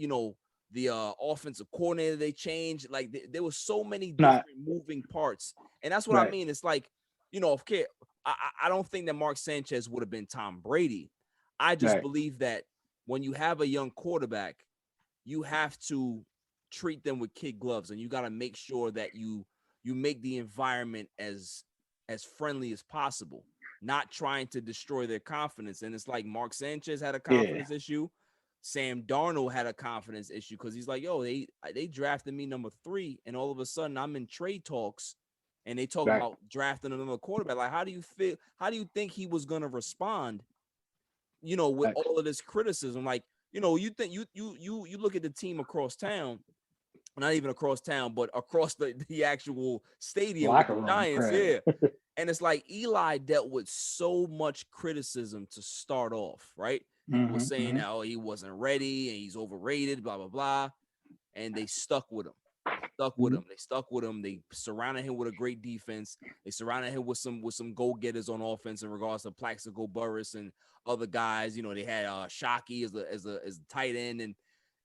the offensive coordinator, they changed. Like there was so many different moving parts. And that's what I mean. It's like, okay, I don't think that Mark Sanchez would have been Tom Brady. I just believe that when you have a young quarterback, you have to treat them with kid gloves, and you got to make sure that you make the environment as friendly as possible, not trying to destroy their confidence. And it's like Mark Sanchez had a confidence issue. Sam Darnold had a confidence issue because he's like, yo, they drafted me number 3, and all of a sudden I'm in trade talks, and they talk about drafting another quarterback. Like, how do you feel? How do you think he was gonna respond? With all of this criticism, like, you think you look at the team across town, not even across town, but across the actual stadium with the Giants, and it's like Eli dealt with so much criticism to start off, right? People were saying that, he wasn't ready and he's overrated, blah, blah, blah. And they stuck with him. They stuck with him. They surrounded him with a great defense. They surrounded him with some go-getters on offense in regards to Plaxico Burress and other guys. They had Shockey as a tight end, and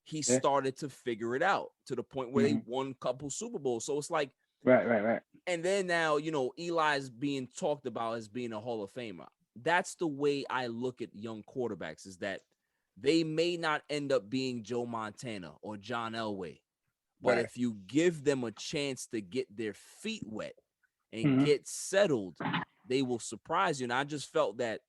he started to figure it out to the point where they won a couple Super Bowls. So it's like, right. And then now, Eli's being talked about as being a Hall of Famer. That's the way I look at young quarterbacks, is that they may not end up being Joe Montana or John Elway, but if you give them a chance to get their feet wet and get settled, they will surprise you. And I just felt that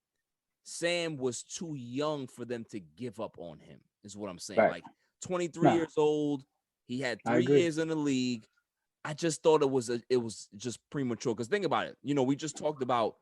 Sam was too young for them to give up on him, is what I'm saying. Like 23 years old, he had 3 years in the league. I just thought it was just premature. Because think about it, we just talked about,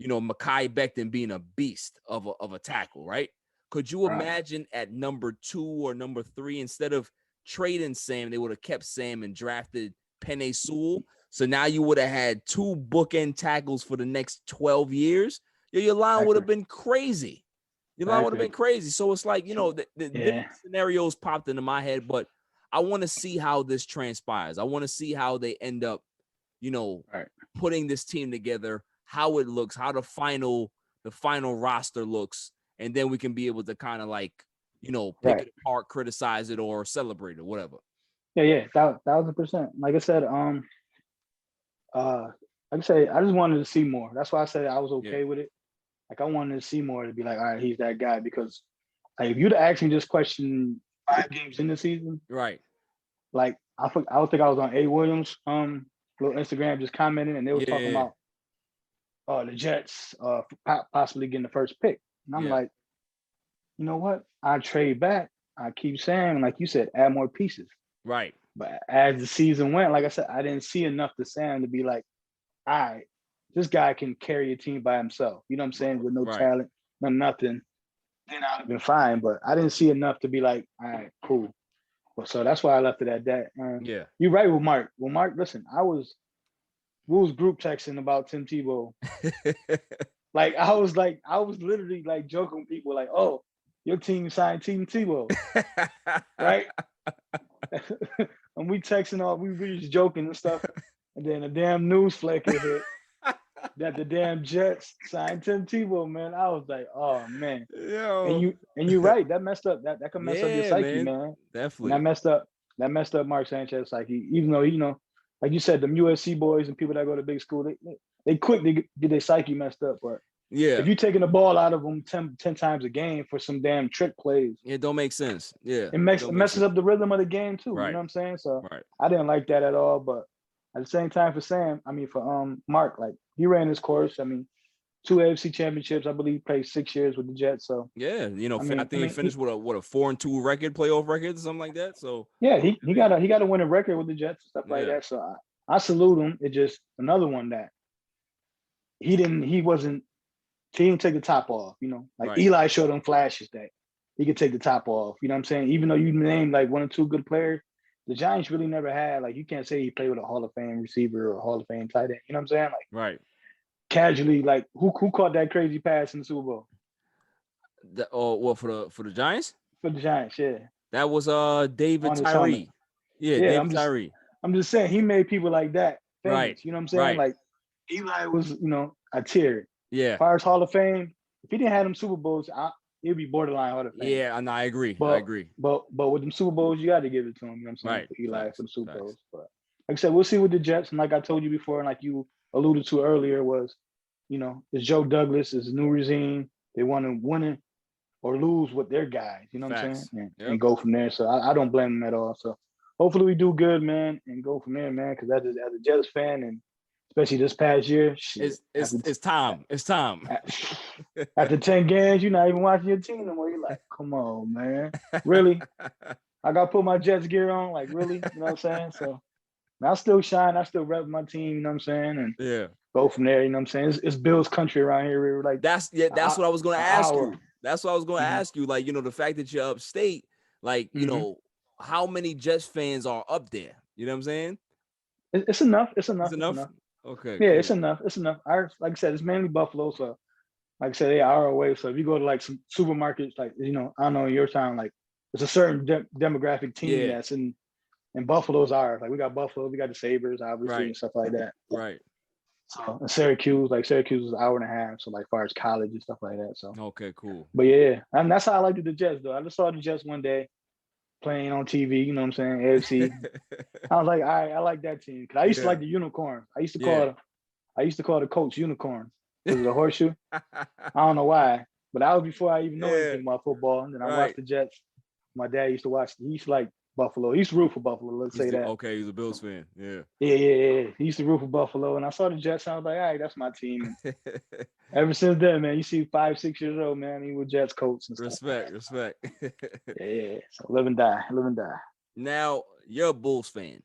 Mekhi Becton being a beast of a tackle, right? Could you imagine at number 2 or number 3, instead of trading Sam, they would have kept Sam and drafted Penei Sewell? So now you would have had 2 bookend tackles for the next 12 years. Your line would have been crazy. Your line would have been crazy. So it's like, the different scenarios popped into my head, but I want to see how this transpires. I want to see how they end up, putting this team together, how it looks, how the final roster looks, and then we can be able to kind of like, pick it apart, criticize it, or celebrate it, whatever. Yeah, 1,000%. Like I said, I just wanted to see more. That's why I said I was okay with it. Like, I wanted to see more, to be like, all right, he's that guy. Because like, if you'd asked me this question 5 games in the season, right? Like, I think I was on A. Williams' little Instagram just commenting, and they were talking about the Jets possibly getting the first pick. And I'm like, you know what? I trade back. I keep saying, like you said, add more pieces. Right. But as the season went, like I said, I didn't see enough to Sam to be like, all right, this guy can carry a team by himself. You know what I'm saying? With no talent, no nothing. Then I'd have been fine. But I didn't see enough to be like, all right, cool. Well, so that's why I left it at that. You're right with Mark. Well, Mark, listen, we was group texting about Tim Tebow Like I was literally like joking with people like, oh, your team signed Team Tebow, right? And we texting all, we were just joking and stuff. And then a damn news flaker hit that the damn Jets signed Tim Tebow, man. I was like, oh man. Yo. And you're right. That messed up. That can mess up your Yeah, psyche, man. man. Definitely. And that messed up Mark Sanchez psyche. Even though, you know, like you said, them USC boys and people that go to big school, they quick to get their psyche messed up. But Yeah. if you're taking the ball out of them 10 times a game for some damn trick plays, It don't make sense. Yeah. it messes up the rhythm of the game too. Right. You know what I'm saying? So Right. I didn't like that at all. But at the same time, for Mark, like he ran his course. I mean, 2 AFC championships. I believe played 6 years with the Jets. So yeah, you know, I think he finished with a 4-2 record, playoff record, something like that. So yeah, he got to win a record with the Jets and stuff like that. So I salute him. It just another one that he didn't take the top off. You know, like Eli showed him flashes that he could take the top off. You know what I'm saying? Even though you named like 1 or 2 good players, the Giants really never had, like, you can't say he played with a Hall of Fame receiver or a Hall of Fame tight end. You know what I'm saying? Like, right. Casually, like who caught that crazy pass in the Super Bowl? For the Giants? For the Giants, yeah. That was David Tyree. Yeah, David Tyree. I'm just saying he made people like that famous. Right. You know what I'm saying? Right. Like Eli was, you know, a tier. Yeah. As far as Hall of Fame, if he didn't have them Super Bowls, it'd be borderline Hall of Fame. Yeah, and I agree. But with them Super Bowls, you got to give it to him. You know what I'm saying? Right. For Eli for the Super Bowls. But like I said, we'll see with the Jets. And like I told you before, and like you alluded to earlier, was, you know, it's Joe Douglas, it's a new regime. They want to win it or lose with their guys. You know what I'm saying? And go from there. So I don't blame them at all. So hopefully we do good, man, and go from there, man. Because as a Jets fan, and especially this past year, it's time. It's time. After 10 games, you're not even watching your team no more. You're like, come on, man. Really? I got to put my Jets gear on? Like, really? You know what I'm saying? So I still shine. I still rep my team, you know what I'm saying? And go from there, you know what I'm saying? It's Bills country around here. We're like, that's what I was going to ask you. That's what I was going to ask you. Like, you know, the fact that you're upstate, like, you know, how many Jets fans are up there? You know what I'm saying? It's enough. It's enough. Okay. Yeah, cool. It's enough. It's enough. Like I said, it's mainly Buffalo. So, like I said, they are away. So if you go to like some supermarkets, like, you know, I don't know, in your town, like it's a certain demographic team that's in Buffalo's ours. Like we got Buffalo, we got the Sabres, obviously, and stuff like that. Right. So and Syracuse is an hour and a half. So like far as college and stuff like that. So okay, cool. But yeah, and that's how I liked the Jets though. I just saw the Jets one day playing on TV, you know what I'm saying? AFC. I was like, all right, I like that team. Cause I used to like the unicorns. I used to call the coach unicorns because of the horseshoe. I don't know why, but that was before I even know anything about football. And then I watched the Jets. My dad used to watch. He used to like Buffalo. He used to root for Buffalo. Let's say that. Okay, he's a Bills fan. Yeah. Yeah. He used to root for Buffalo, and I saw the Jets. And I was like, all right, that's my team. Ever since then, man, you see 5-6 years old, man, he was Jets coach and stuff. Respect. Yeah. So live and die. Now you're a Bulls fan,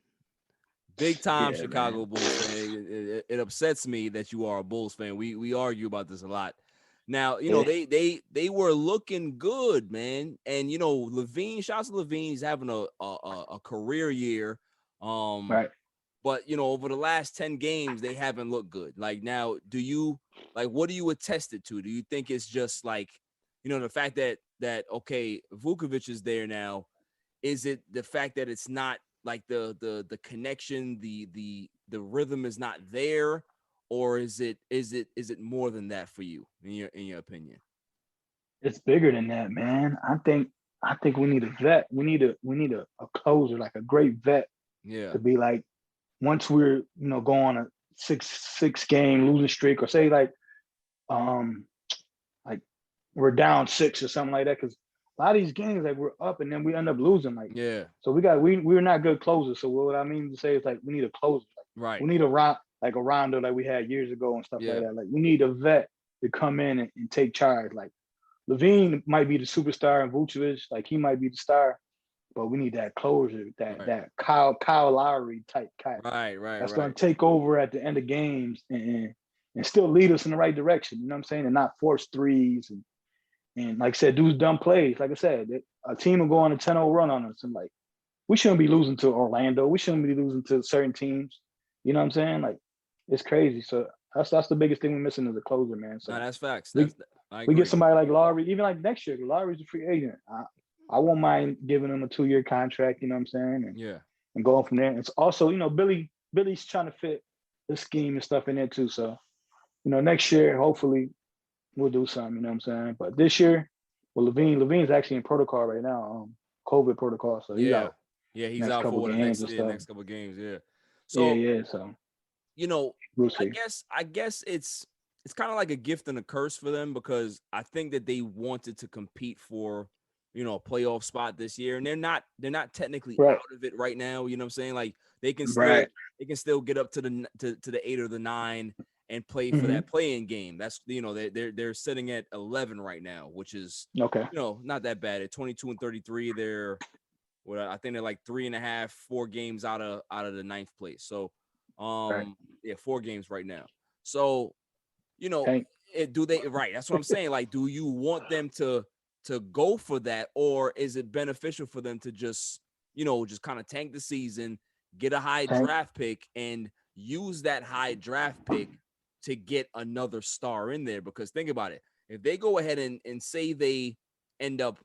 big time Chicago Bulls fan. It upsets me that you are a Bulls fan. We argue about this a lot. Now, you know, they were looking good, man. And, you know, Levine, shouts to Levine, he's having a career year. Right. But, you know, over the last 10 games, they haven't looked good. Like, now, what do you attest it to? Do you think it's just like, you know, the fact that okay, Vukovic is there now? Is it the fact that it's not like the connection, the rhythm is not there? Or is it more than that for you in your opinion? It's bigger than that, man. I think we need a vet. We need a closer, like a great vet. Yeah. To be like, once we're, you know, go on a six game losing streak, or say like we're down 6 or something like that. Because a lot of these games, like we're up and then we end up losing. Like So we're not good closers. So what I mean to say is like we need a closer. Like, right. We need like a Rondo like we had years ago and stuff like that. Like we need a vet to come in and take charge. Like Levine might be the superstar and Vucevic, like he might be the star, but we need that closure, that Kyle Lowry type guy. Right. That's gonna take over at the end of games and still lead us in the right direction. You know what I'm saying? And not force threes and like I said, do dumb plays. Like I said, a team will go on a 10-0 run on us and like we shouldn't be losing to Orlando. We shouldn't be losing to certain teams. You know what I'm saying? Like, it's crazy. So That's the biggest thing we're missing as a closer, man. So No, that's facts. we, I we agree. get somebody like Lowry, even like next year. Lowry's a free agent. I won't mind giving him a 2-year contract. You know what I'm saying? And going from there. It's also, Billy's trying to fit the scheme and stuff in there too. So, next year hopefully we'll do something. You know what I'm saying? But this year, well, Levine's actually in protocol right now, COVID protocol. So he's out. He's out for the next couple games. Yeah. So So we'll see. I guess it's kind of like a gift and a curse for them, because I think that they wanted to compete for, a playoff spot this year, and they're not technically out of it right now. You know what I'm saying? Like they can still get up to the 8 or the 9 and play for that play-in game. That's they're sitting at 11 right now, which is not that bad. At 22 and 33, I think they're like 3.5, 4 games out of the 9th place. So 4 games right now. So that's what I'm saying. Like, do you want them to go for that, or is it beneficial for them to just kind of tank the season, get a high draft pick, and use that high draft pick to get another star in there? Because think about it. If they go ahead and say they end up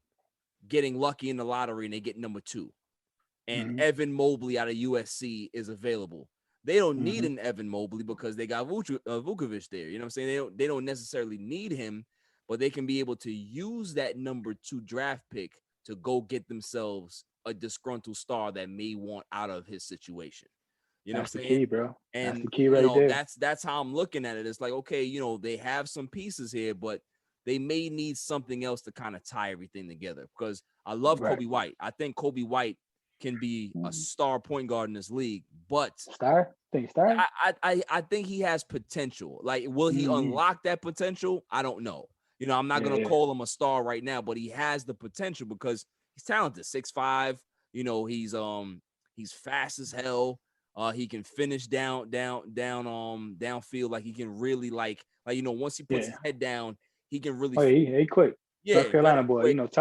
getting lucky in the lottery and they get number 2, and Evan Mobley out of USC is available, they don't need an Evan Mobley because they got Vukovic there. You know what I'm saying? They don't necessarily need him, but they can be able to use that number 2 draft pick to go get themselves a disgruntled star that may want out of his situation. You know what I'm saying? That's the key, bro. And that's the key right there. That's how I'm looking at it. It's like, okay, they have some pieces here, but they may need something else to kind of tie everything together. Because I love Kobe White. I think Kobe White can be a star point guard in this league, but star? I think he has potential. Like, will he unlock that potential? I don't know. I'm not gonna call him a star right now, but he has the potential because he's talented. 6'5". He's fast as hell. He can finish downfield. Like he can really once he puts his head down, he can really. Oh, he quick. North Carolina boy. Quick.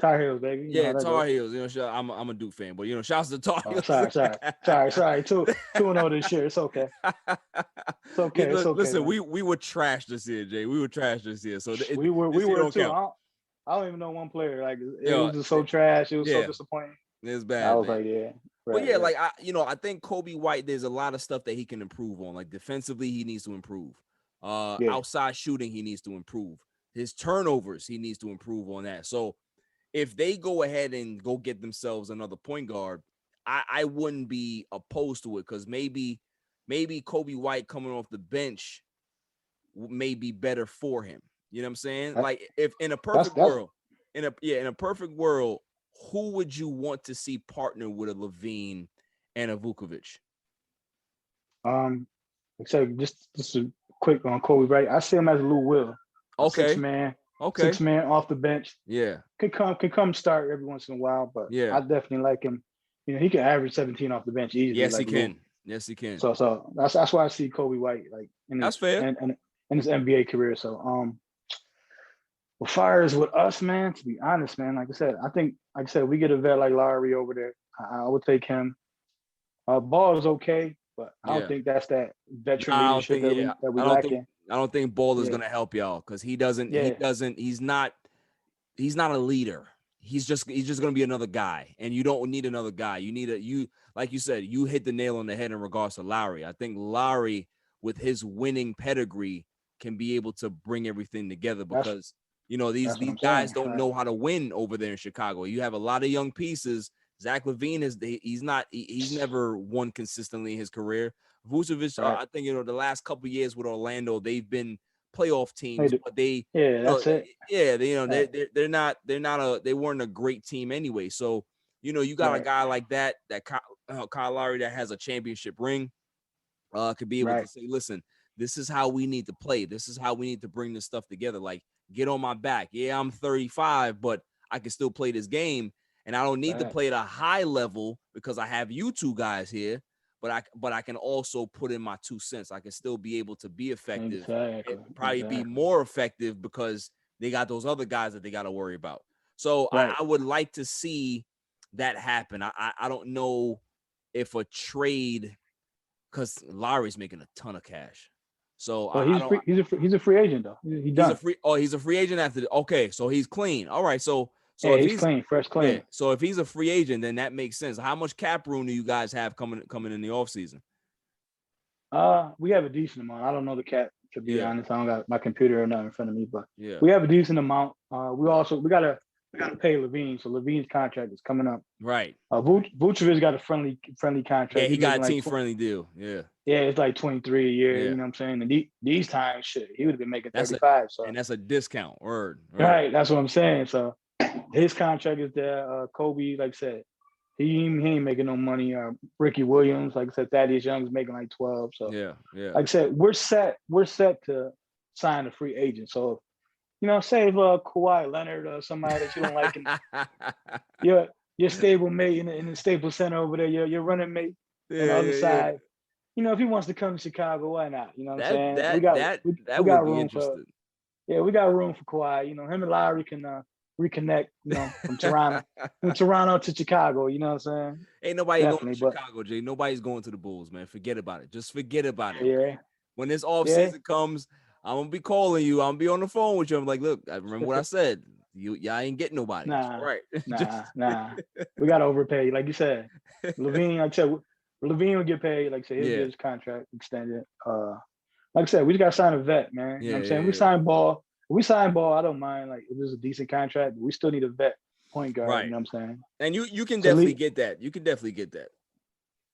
Tar Heels, baby. Tar Heels. I'm a Duke fan, but shouts to Tar Heels. Sorry. 2-0 this year. It's okay. It's okay. It's okay. Listen, we were trash this year, Jay. We were trash this year. So we were too. I don't even know one player. Like it was just so trash. It was so disappointing. It's bad. I was like, yeah. Right, but I think Kobe White, there's a lot of stuff that he can improve on. Like defensively, he needs to improve. Outside shooting, he needs to improve. His turnovers, he needs to improve on that. So if they go ahead and go get themselves another point guard, I wouldn't be opposed to it, because maybe Kobe White coming off the bench may be better for him. You know what I'm saying? Like if in a perfect world, in a perfect world, who would you want to see partner with a Levine and a Vukovic? So just a quick on Kobe, right? I see him as Lou Will. Okay. 6 man. Okay. 6 man off the bench. Yeah. Can come start every once in a while, but I definitely like him. He can average 17 off the bench easily. Yes, like he can. Lou. Yes, he can. So that's why I see Kobe White that's fair. And in his NBA career. So as far as with us, man, to be honest, man, like I said, we get a vet like Lowry over there. I would take him. Ball is okay, but I don't think that's that veteran leadership that we lacking. I don't think Ball is gonna help y'all, because he doesn't. He's not a leader. He's just gonna be another guy, and you don't need another guy. You need like you said, you hit the nail on the head in regards to Lowry. I think Lowry, with his winning pedigree, can be able to bring everything together, because these guys don't know how to win over there in Chicago. You have a lot of young pieces. Zach LaVine he's never won consistently in his career. Vucevic, I think the last couple of years with Orlando, they've been playoff teams, but they they weren't a great team anyway. So you got a guy like that Kyle Lowry, that has a championship ring, could be able to say, listen, this is how we need to play. This is how we need to bring this stuff together. Like, get on my back. Yeah, I'm 35, but I can still play this game, and I don't need to play at a high level because I have you two guys here. But I can also put in my 2 cents. I can still be able to be effective. And probably be more effective because they got those other guys that they got to worry about. So I would like to see that happen. I don't know if a trade, because Lowry's making a ton of cash. So But I don't. he's a free agent though. He's done. He's a free agent after. Okay, so he's clean. All right, so Yeah, if he's clean, fresh clean. yeah, so if he's a free agent, then that makes sense. How much cap room do you guys have coming in the offseason? We have a decent amount. I don't know the cap, to be honest. I don't got my computer or nothing in front of me, but we have a decent amount. We gotta pay Levine, so Levine's contract is coming up. Right. Vucevic's got a friendly contract. Yeah, he got a team friendly deal. Yeah. Yeah, it's like 23 a year. You know what I'm saying? And these times, shit, he would have been making 35. And that's a discount. Word. Right. That's what I'm saying. So his contract is there. Kobe, like I said, he ain't making no money. Ricky Williams, like I said, Thaddeus Young's making like 12. So yeah. Like I said, we're set to sign a free agent. So say if Kawhi Leonard or somebody that you don't like, and your stable mate in the Staples Center over there, your running mate on the other side. If he wants to come to Chicago, why not? You know what I'm saying? We got room for. Yeah, we got room for Kawhi. Him and Lowry can reconnect. From Toronto to Chicago. You know what I'm saying? Ain't nobody going to Chicago, Jay. Nobody's going to the Bulls, man. Forget about it. Just forget about it. Yeah. When this offseason comes, I'm gonna be calling you. I'm gonna be on the phone with you. I'm like, look, I remember what I said. Y'all ain't getting nobody. Nah, right? Nah. We gotta overpay, like you said. Levine, like I said, Levine will get paid. Like I said, he'll get his contract extended. Like I said, we just gotta sign a vet, man. You know what I'm saying? We sign Ball. If we sign Ball, I don't mind. Like if it's a decent contract, but we still need a vet point guard. Right. You know what I'm saying? And you can definitely get that. You can definitely get that.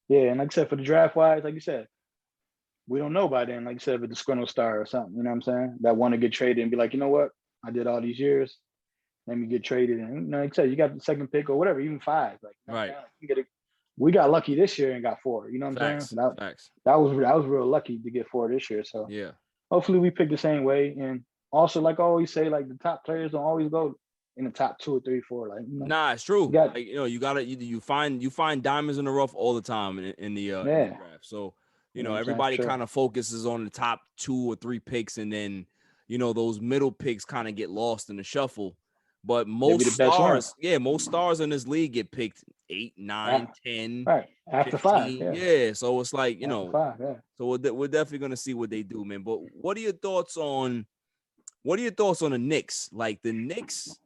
Yeah, and like I said, for the draft wise, like you said, we don't know by then, like you said, if it's a disgruntled star or something, you know what I'm saying? That want to get traded and be like, you know what? I did all these years. Let me get traded. And like I said, you got the second pick or whatever, even 5. Like, right. We got lucky this year and got 4. You know what I'm saying? That was real lucky to get 4 this year. So yeah. Hopefully we pick the same way. And also, like I always say, like the top players don't always go in the top 2 or 3, 4. Like nah, it's true. You find diamonds in the rough all the time in the draft. So everybody kind of focuses on the top 2 or 3 picks, and then those middle picks kind of get lost in the shuffle. But most stars in this league get picked 8, 9, 10, right after 15. 5. Yeah, so it's like 5, So we're definitely gonna see what they do, man. But what are your thoughts on the Knicks? Like the Knicks,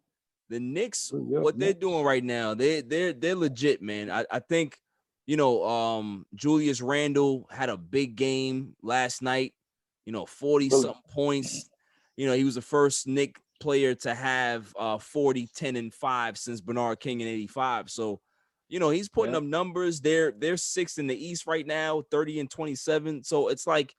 what they're doing right now, they're legit, man. I think. Julius Randle had a big game last night, 40-something points. He was the first Knicks player to have 40, 10, and 5 since Bernard King in 85. So, he's putting up numbers. They're 6th in the East right now, 30 and 27. So it's like,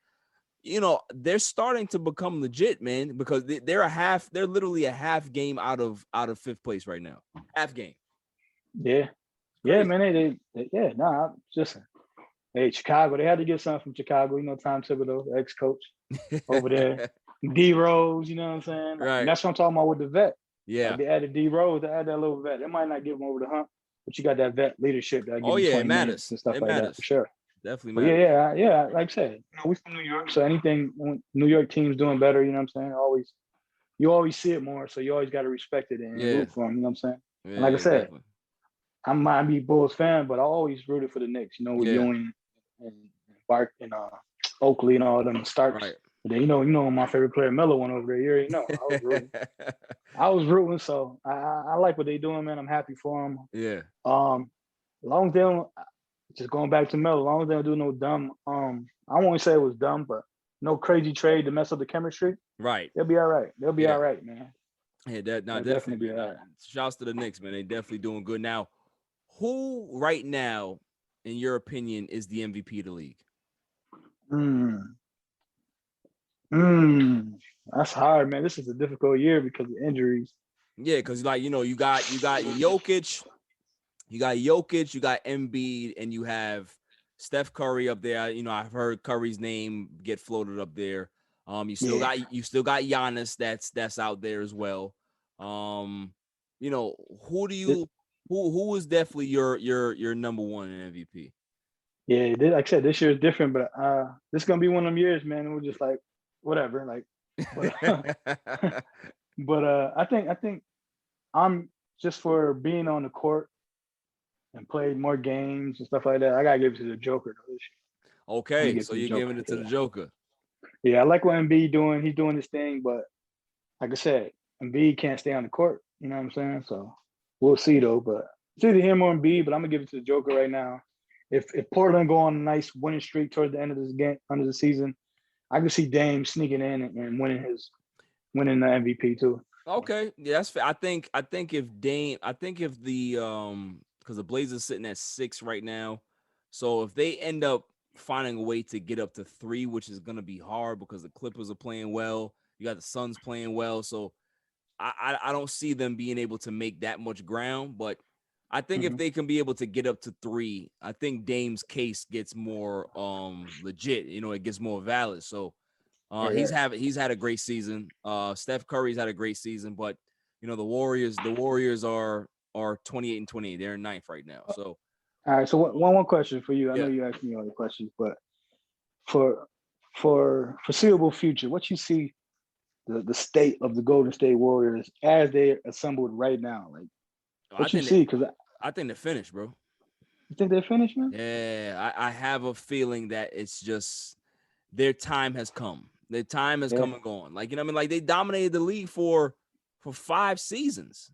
they're starting to become legit, man, because they're literally a half game out of 5th place right now. Half game. Yeah. Yeah, man. Listen. Hey, Chicago, they had to get something from Chicago. Tom Thibodeau, the ex-coach over there. D Rose, you know what I'm saying? Right. And that's what I'm talking about with the vet. Yeah. Like they added D Rose, they added that little vet. They might not give him over the hump, but you got that vet leadership that gives it matters and stuff that for sure. Definitely matters. Yeah. Like I said, we from New York, so anything when New York team's doing better, you know what I'm saying? You always see it more, so you always got to respect it and root for them, you know what I'm saying? Yeah, and like I said, definitely. I might be Bulls fan, but I always rooted for the Knicks, with Ewing and Bark and Oakley and all them Starks. Right. But then, my favorite player Miller went over there. You already know. I was rooting, so I like what they doing, man. I'm happy for them. Yeah. As long as they don't, just going back to Miller, as long as they don't do no dumb, I won't say it was dumb, but no crazy trade to mess up the chemistry. Right. They'll be all right. They'll be all right, man. Yeah, definitely be all right. Shouts to the Knicks, man. They definitely doing good. Now, who right now, in your opinion, is the MVP of the league? That's hard, man. This is a difficult year because of injuries. Yeah, because you got Jokic, you got Embiid, and you have Steph Curry up there. I've heard Curry's name get floated up there. You still got Giannis that's out there as well. Who is definitely your number one in MVP? Yeah, like I said, this year is different, but this is gonna be one of them years, man. We're just like whatever, like. But I think I'm just for being on the court and played more games and stuff like that. I gotta give it to the Joker this year. Okay, so you're giving it to the Joker. Yeah, I like what Embiid doing. He's doing his thing, but like I said, Embiid can't stay on the court. You know what I'm saying? So we'll see though. But it's either him or Embiid. But I'm gonna give it to the Joker right now. If Portland go on a nice winning streak towards the end of this game, under the season, I can see Dame sneaking in and winning the MVP too. Okay, yeah, that's fair. I think if Dame, I think if the because the Blazers sitting at 6 right now, so if they end up finding a way to get up to 3, which is gonna be hard because the Clippers are playing well, you got the Suns playing well, so I don't see them being able to make that much ground, but I think if they can be able to get up to 3, I think Dame's case gets more legit. You know, it gets more valid. So. He's had a great season. Steph Curry's had a great season, but you know the Warriors are 28 and 28. They're in 9th right now. So all right. So one more question for you. I know you asked me all the questions, but for foreseeable future, what you see the state of the Golden State Warriors as they assembled right now? Like what you see? Because I think they're finished, bro. You think they're finished, man? Yeah, I have a feeling that it's just their time has come. Their time has come and gone. Like, you know what I mean? Like they dominated the league for 5 seasons.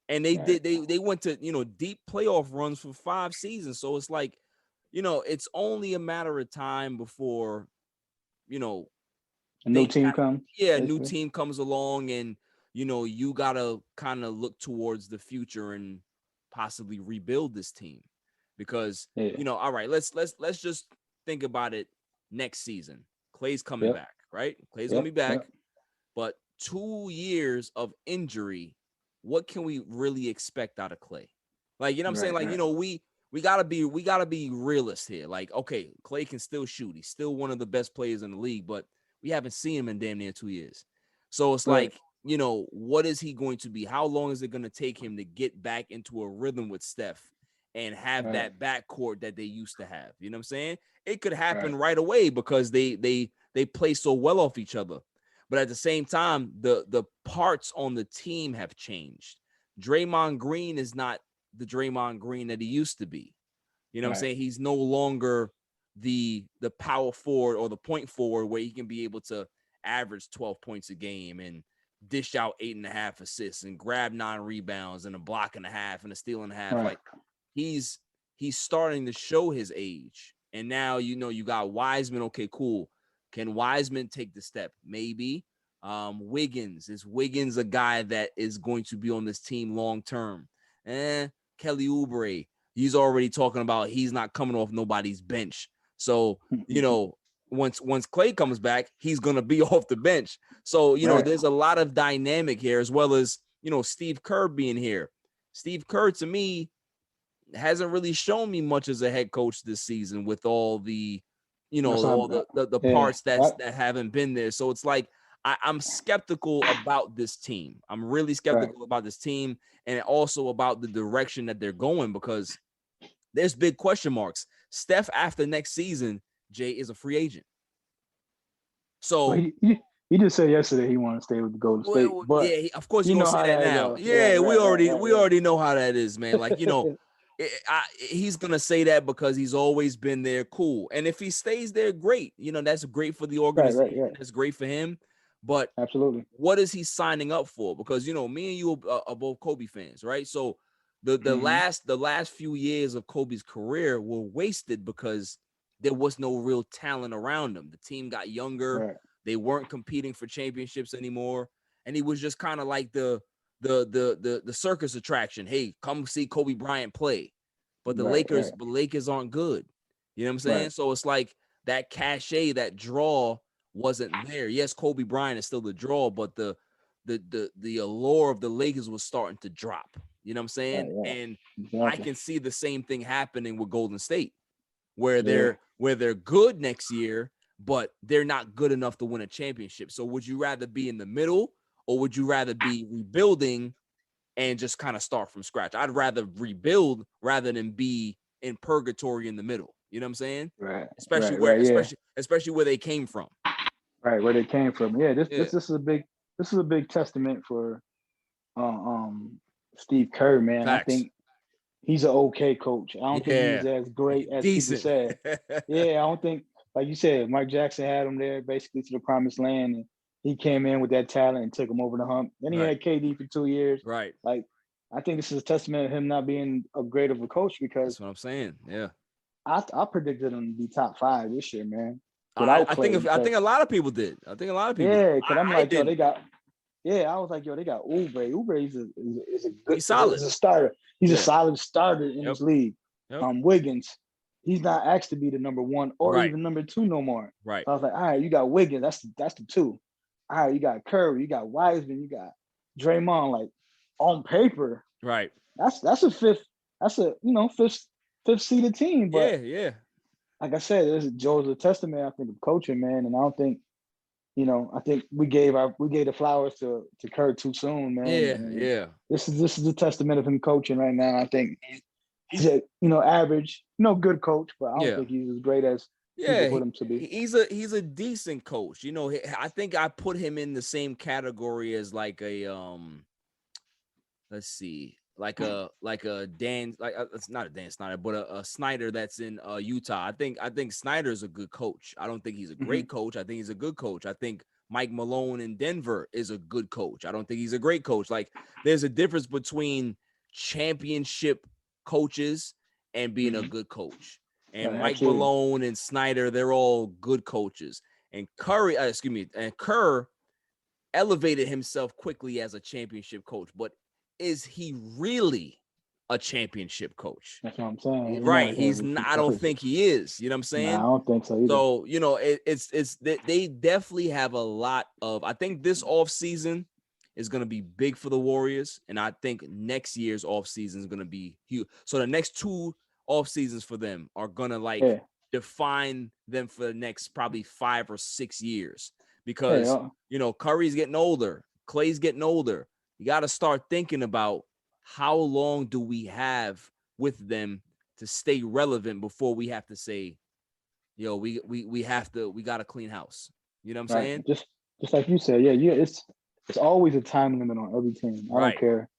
And they went to, you know, deep playoff runs for 5 seasons. So it's like, you know, it's only a matter of time before, you know, a new team comes. Yeah, a new team comes along and, you know, you got to kind of look towards the future and possibly rebuild this team. Because, you know, all right, let's just think about it next season. Clay's coming back, right? Clay's going to be back. But 2 years of injury, what can we really expect out of Clay? Like, you know what I'm saying? Like, you know, we gotta be realist here. Like, okay, Clay can still shoot. He's still one of the best players in the league, but we haven't seen him in damn near 2 years. So it's like, you know, what is he going to be? How long is it going to take him to get back into a rhythm with Steph and have that backcourt that they used to have? You know what I'm saying? It could happen right away because they play so well off each other. But at the same time, the parts on the team have changed. Draymond Green is not the Draymond Green that he used to be. You know what I'm saying? He's no longer the power forward or the point forward where he can be able to average 12 points a game and dish out 8.5 assists and grab 9 rebounds and a block and a half and a steal and a half. Like he's starting to show his age. And now, you know, you got Wiseman. Okay, cool. Can Wiseman take the step? Maybe. Wiggins. Is Wiggins a guy that is going to be on this team long term? Kelly Oubre. He's already talking about he's not coming off nobody's bench. So, you know, once Clay comes back, he's going to be off the bench. So, you know, there's a lot of dynamic here, as well as, you know, Steve Kerr being here. Steve Kerr, to me, hasn't really shown me much as a head coach this season with all the, you know, all the parts that haven't been there. So it's like I'm skeptical about this team. I'm really skeptical about this team and also about the direction that they're going because there's big question marks. Steph, after next season, Jay, is a free agent. So he just said yesterday he wanted to stay with the Golden State. But yeah, of course you're gonna say that now. We already know how that is, man. Like, you know. He's gonna say that because he's always been there. Cool, and if he stays there, great. You know, that's great for the organization. That's great for him. But absolutely, what is he signing up for? Because, you know, me and you are both Kobe fans, right? So the last few years of Kobe's career were wasted because there was no real talent around him. The team got younger. They weren't competing for championships anymore, and he was just kind of like the circus attraction. Hey, come see Kobe Bryant play. But the Lakers aren't good. You know what I'm saying? So it's like that cachet, that draw wasn't there. Yes, Kobe Bryant is still the draw, but the allure of the Lakers was starting to drop. You know what I'm saying? And I can see the same thing happening with Golden State, where they're good next year, but they're not good enough to win a championship. So would you rather be in the middle? Or would you rather be rebuilding and just kind of start from scratch? I'd rather rebuild rather than be in purgatory in the middle. You know what I'm saying? Especially where they came from. Right, where they came from. Yeah, this is a big testament for Steve Kerr, man. Facts. I think he's an okay coach. I don't think he's as great as people said. I don't think like you said, Mike Jackson had him there basically to the promised land, and he came in with that talent and took him over the hump. Then he had KD for 2 years. Right. Like, I think this is a testament of him not being a great of a coach because That's what I'm saying. Yeah. I predicted him to be top 5 this year, man. I think a lot of people did. I think a lot of people. Yeah, because I'm like, yo, didn't. they got. Yeah, I was like, yo, they got Oubre. Oubre is a good. He's solid. He's a starter. He's Yeah. a solid starter in this league. Yep. Wiggins, he's not asked to be the number 1 or Right. even number 2 no more. Right. So I was like, all right, you got Wiggins. That's the 2. All right, you got Curry. You got Wiseman. You got Draymond. Like on paper, Right. that's a fifth. That's a fifth seeded team. But yeah. like I said, Joe's a testament, I think, of coaching, man. And I don't think, I think we gave the flowers to Kerr too soon, man. Yeah. This is a testament of him coaching right now. I think he's a average, good coach, but I don't think he's as great as people put him to be. He's a decent coach. I think I put him in the same category as like a let's see. Like a Dan, it's not a Dan Snyder, but a Snyder that's in Utah. I think Snyder's a good coach. I don't think he's a great coach. I think he's a good coach. I think Mike Malone in Denver is a good coach. I don't think he's a great coach. Like, there's a difference between championship coaches and being a good coach. And Mike Malone and Snyder, they're all good coaches. And Kerr elevated himself quickly as a championship coach, but is he really a championship coach? That's what I'm saying. Right. He's not, I don't think he is. You know what I'm saying? Nah, I don't think so either. So, they definitely have a lot of, I think this offseason is going to be big for the Warriors. And I think next year's offseason is going to be huge. So the next 2 off seasons for them are going to define them for the next probably 5 or 6 years because, Curry's getting older. Clay's getting older. You got to start thinking about how long do we have with them to stay relevant before we have to say, we got to clean house. You know what I'm saying? Just like you said, it's always a time limit on every team. I don't care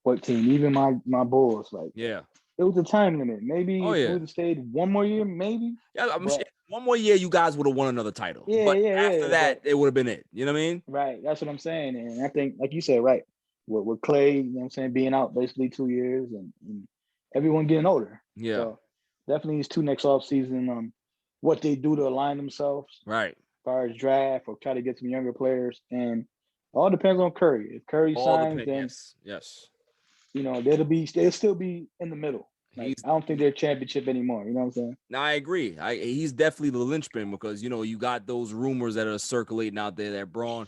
what team, even my Bulls. Like, it was a time limit. Maybe if we would have stayed 1 more year, maybe. Yeah, sure 1 more year, you guys would have won another title. After that, it would have been it. You know what I mean? Right. That's what I'm saying. And I think, like you said, right, with Clay, you know what I'm saying, being out basically 2 years and everyone getting older. Yeah. So definitely these 2 next off season, what they do to align themselves. Right. As far as draft or try to get some younger players. And all depends on Curry. If Curry signs, then yes. They'll still be in the middle. Like, I don't think they're championship anymore. You know what I'm saying? No, I agree. He's definitely the linchpin because, you got those rumors that are circulating out there that Braun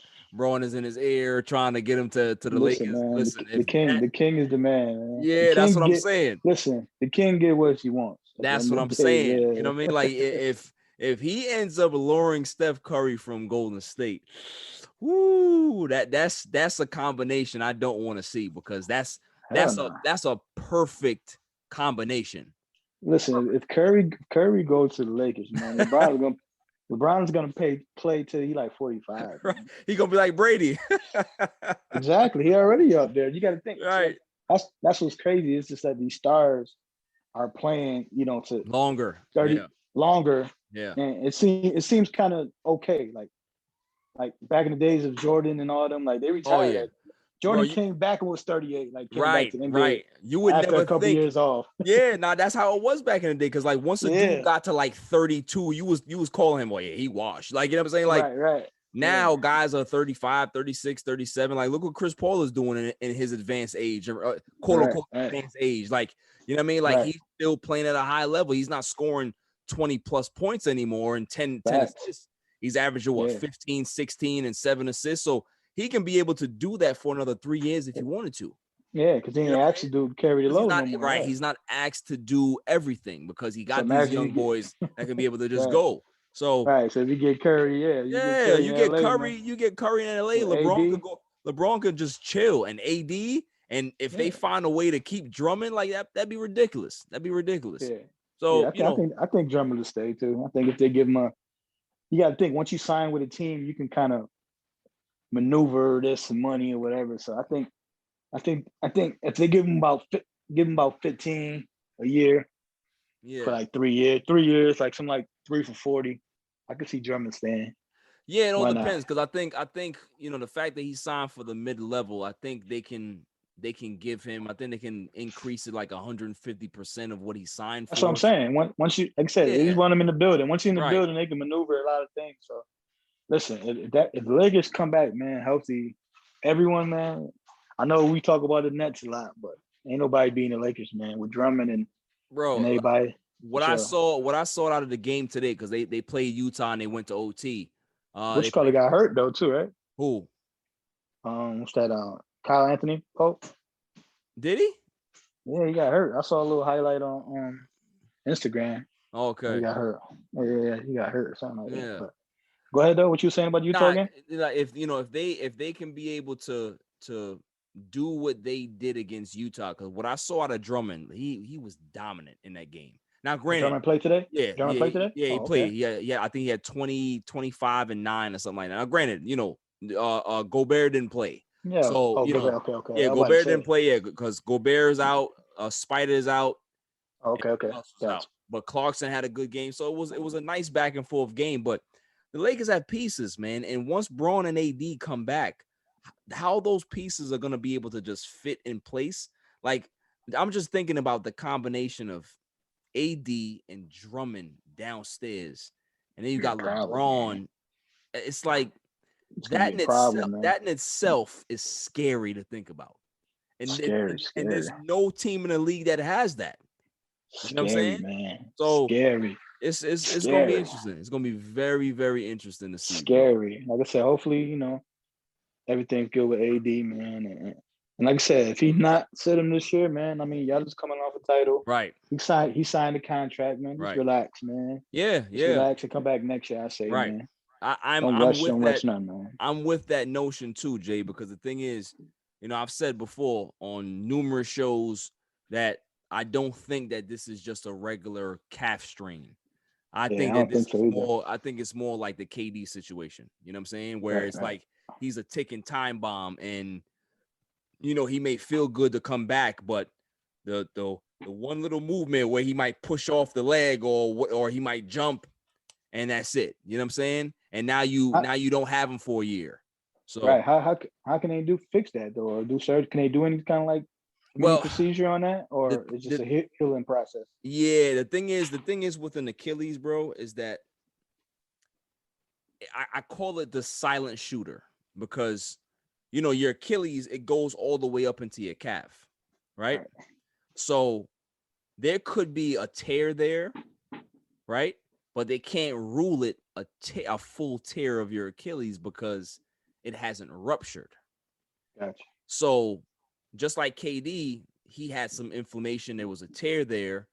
is in his ear trying to get him to the Lakers. Man, listen, the king is the man. Man. Yeah, that's what I'm saying. Listen, the king get what he wants. That's what I'm saying. Yeah. You know what I mean? Like, if he ends up luring Steph Curry from Golden State, woo, that's a combination I don't want to see because that's a perfect combination. Listen, if Curry goes to the Lakers, man, LeBron's gonna play till he like 45. Right. He gonna be like Brady. Exactly. He already up there. You got to think. Right. That's what's crazy. It's just that these stars are playing, to longer. 30 longer. Yeah. And it seems kind of okay. Like back in the days of Jordan and all them, like they retired. Oh, yeah. Jordan came back and was 38. Like right. You would after never a couple think, years off. Yeah, that's how it was back in the day. Because like once a dude got to like 32, you was calling him, well, he washed. Like, you know what I'm saying? Like right. Now guys are 35, 36, 37. Like, look what Chris Paul is doing in his advanced age, quote unquote advanced age. Like, you know what I mean? Like he's still playing at a high level. He's not scoring 20 plus points anymore and 10 assists. He's averaging 15, 16, and 7 assists. So he can be able to do that for another 3 years if he wanted to. Yeah, because he ain't asked to do carry the load. Right. He's not asked to do everything because he got these young boys that can be able to just go. So so if you get Curry, you get Curry in LA. LeBron could just chill and AD. And if they find a way to keep Drummond like that, that'd be ridiculous. Yeah. So I think Drummond will stay too. I think if they give him you got to think once you sign with a team, you can kind of maneuver this money or whatever. So I think if they give him about 15 a year for like 3 years, like something like 3 for 40. I could see Drummond staying. Yeah, it all Why not? depends because I think the fact that he signed for the mid-level, I think they can give him. I think they can increase it like 150% of what he signed for. That's what I'm saying. Once you, like I said, they just want him in the building. Once he's in the building, they can maneuver a lot of things. So listen, if the Lakers come back, man, healthy, everyone, man. I know we talk about the Nets a lot, but ain't nobody beating the Lakers, man. With Drummond and everybody. What I saw out of the game today, because they played Utah and they went to OT. Which color got hurt though too, right? Who? What's that? Kyle Anthony Pope. Did he? Yeah, he got hurt. I saw a little highlight on Instagram. Okay. He got hurt. Yeah, he got hurt or something like that. But go ahead though. What you were saying about Utah again? If they can be able to do what they did against Utah, because what I saw out of Drummond, he was dominant in that game. Now, granted, Drummond played today? Yeah. Drummond played today? Yeah, he played. Yeah, I think he had 20, 25, and 9 or something like that. Now, granted, Gobert didn't play. Yeah. So, okay. Yeah, Gobert didn't play, yeah, because Gobert's out, Spider's out. Okay. Out. But Clarkson had a good game. So it was a nice back and forth game. But the Lakers have pieces, man. And once Braun and AD come back, how those pieces are going to be able to just fit in place. Like, I'm just thinking about the combination of AD and Drummond downstairs, and then you got LeBron. It's like that in itself is scary to think about. And scary. There's no team in the league that has that. You know what I'm saying? Man. So scary. It's gonna be interesting. It's gonna be very, very interesting to see. Scary. Like I said, hopefully, everything's good with AD, man. And like I said, if he's not sitting this year, man, I mean, y'all just coming off a title. Right. He signed the contract, man. Just relax, man. Yeah. Relax and come back next year, I say, man. I'm with that notion too, Jay, because the thing is, I've said before on numerous shows that I don't think that this is just a regular calf strain. I think it's more like the KD situation. You know what I'm saying? Where it's like he's a ticking time bomb, and he may feel good to come back, but the one little movement where he might push off the leg or he might jump, and that's it. You know what I'm saying? And now you don't have him for a year. So how can they fix that though, or do surgery? Can they do any kind of like procedure on that, or it's just a healing process? Yeah, the thing is with an Achilles, bro, is that I call it the silent shooter, because your Achilles, it goes all the way up into your calf, right? So there could be a tear there, right? But they can't rule it a full tear of your Achilles because it hasn't ruptured. Gotcha. So just like KD, he had some inflammation. There was a tear there.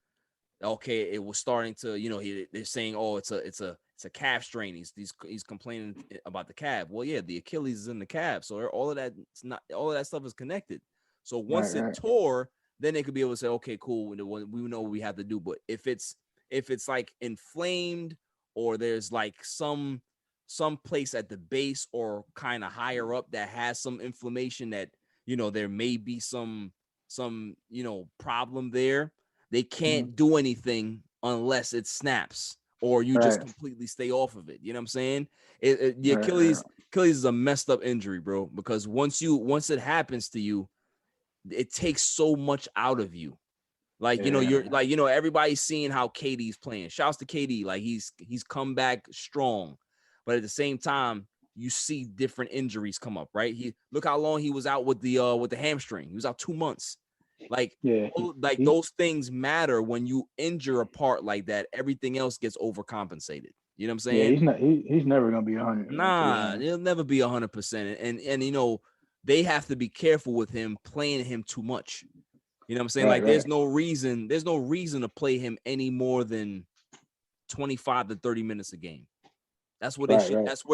Okay, it was starting to, they're saying, oh, it's a calf strain. He's complaining about the calf. Well, yeah, the Achilles is in the calf, so all of that stuff is connected. So once it tore, then they could be able to say, okay, cool, we know what we have to do. But if it's like inflamed, or there's like some place at the base or kind of higher up that has some inflammation that there may be some problem there, they can't do anything unless it snaps or you just completely stay off of it. You know what I'm saying? The Achilles is a messed up injury, bro, because once it happens to you, it takes so much out of you. Like, you're like, everybody's seeing how KD's playing. Shouts to KD. Like he's come back strong, but at the same time, you see different injuries come up, right? Look how long he was out with the hamstring. He was out 2 months. Like, those things matter when you injure a part like that. Everything else gets overcompensated. You know what I'm saying? Yeah, he's never gonna be 100. Nah, he'll never be 100%. And they have to be careful with him playing him too much. You know what I'm saying? There's no reason to play him any more than 25 to 30 minutes a game. That's what they should. That's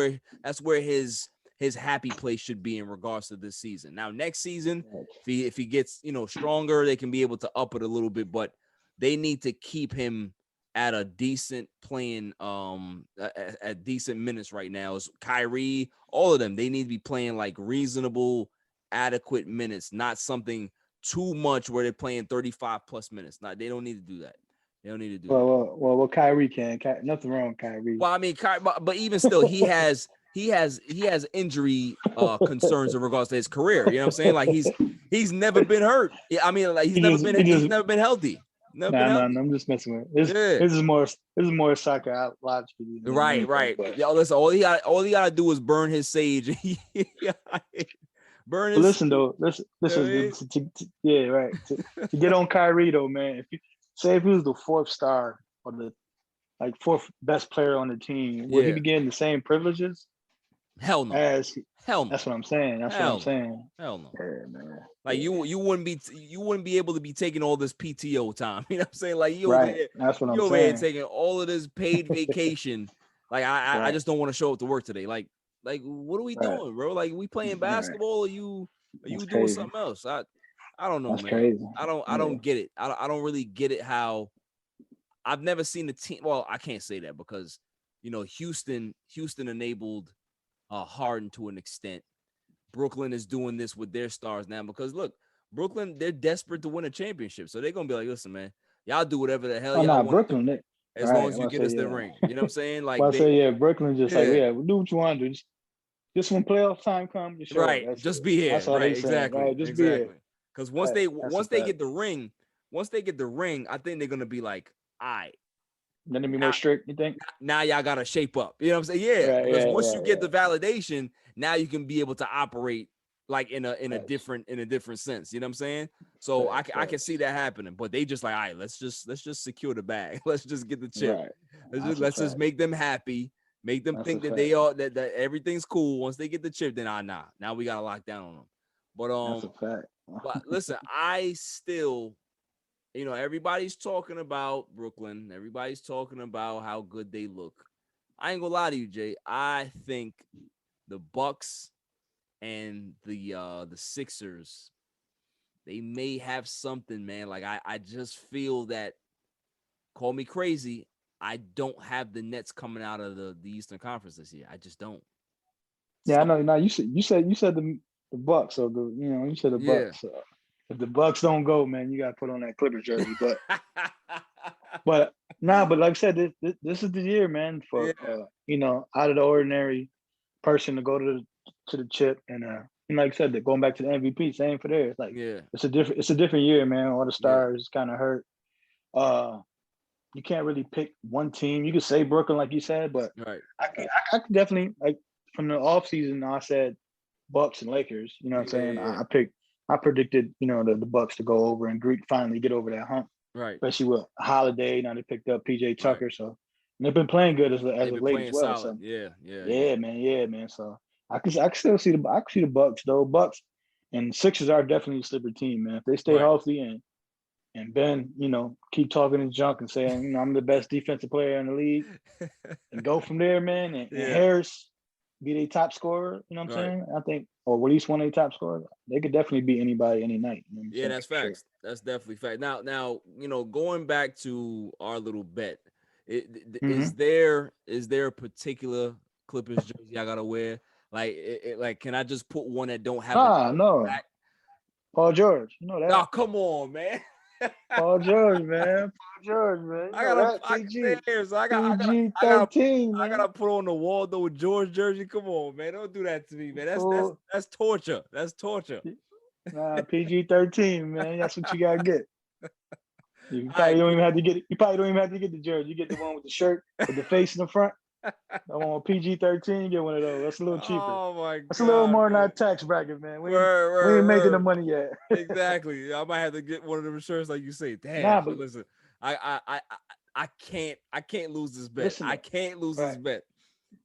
where his happy place should be in regards to this season. Now, next season, if he gets stronger, they can be able to up it a little bit, but they need to keep him at a decent playing at decent minutes right now. Is Kyrie, all of them, they need to be playing like reasonable, adequate minutes, not something too much where they're playing 35 plus minutes. They don't need to do that. They don't need to do that. Well, Kyrie can. Nothing wrong with Kyrie. Well, I mean, but even still, he has injury concerns in regards to his career. You know what I'm saying? Like he's never been hurt. I mean, like he's never been healthy. I'm just messing with it. This is more psychologically. Right. Yo, listen, all he gotta do is burn his sage. Burn his. But listen though, to get on Kyrie though, man. If he was the fourth star or the fourth best player on the team, would he be getting the same privileges? Hell no. Hell no. That's what I'm saying. Hell no. Yeah, man. Like you wouldn't be able to be taking all this PTO time. You know what I'm saying? Like That's what I'm saying. Over here taking all of this paid vacation. Like I just don't want to show up to work today. Like what are we doing, bro? Like we playing basketball or you doing crazy. Something else? I don't know, That's man. Crazy. I don't get it. I don't really get it how I've never seen a team. Well, I can't say that because Houston enabled Harden to an extent. Brooklyn is doing this with their stars now because look, Brooklyn, they're desperate to win a championship. So they're gonna be like, listen, man, y'all do whatever the hell y'all want. Brooklyn, as long as you get us the ring. You know what I'm saying? Like Brooklyn just do what you want to do. Just when playoff time comes, just be here. Right, exactly. Right, just be here. Because once they get the ring, I think they're gonna be like, all right. Then it'll be more strict, you think? Now y'all gotta shape up. You know what I'm saying? Yeah. Because once you get the validation, now you can be able to operate like in a different sense. You know what I'm saying? So I can see that happening. But they just like, all right, let's just secure the bag. Let's just get the chip. Right. Let's just make them happy. Make them think that that everything's cool. Once they get the chip, then now we gotta lock down on them. But that's a fact. But listen, I still, everybody's talking about Brooklyn. Everybody's talking about how good they look. I ain't gonna lie to you, Jay. I think the Bucks and the Sixers, they may have something, man. Like I just feel that. Call me crazy. I don't have the Nets coming out of the Eastern Conference this year. I just don't. Yeah, I know. Now you said the Bucks, so you said the Bucks. So if the Bucks don't go, man, you gotta put on that Clippers jersey. But like I said, this is the year, man, for out of the ordinary person to go to the chip and like I said, going back to the MVP, same for there. It's like it's a different year, man. All the stars kind of hurt. You can't really pick one team. You could say Brooklyn, like you said, but I could definitely, like, from the offseason, I said Bucks and Lakers. You know what I'm saying? I predicted, the Bucks to go over and finally get over that hump. Right. Especially with Holiday. Now they picked up PJ Tucker, so they've been playing good as of late as well. So. Yeah, man. So I can still see the Bucks though. Bucks and Sixers are definitely a slippery team, man. If they stay healthy and Ben, keep talking his junk and saying, I'm the best defensive player in the league, and go from there, man. And Harris be their top scorer, you know what I'm saying? I think, or at least one of their top scorers. They could definitely beat anybody any night. That's facts. Sure. That's definitely fact. Now, going back to our little bet, is there a particular Clippers jersey I gotta wear? Like, can I just put one that don't have? No. Back? Paul George, you know that? Oh, come on, man. Paul George, man. I gotta put on the Waldo George jersey. Come on, man. Don't do that to me, man. That's torture. That's torture. Nah, PG-13, man. That's what you gotta get. You probably don't even have to get it. You probably don't even have to get the jersey. You get the one with the shirt with the face in the front. I want PG-13. Get one of those. That's a little cheaper. Oh my god, that's a little more than our tax bracket, man. We ain't making the money yet. Exactly. I might have to get one of them shirts, like you say. Damn. But listen, I can't lose this bet. Listen, I can't lose this bet.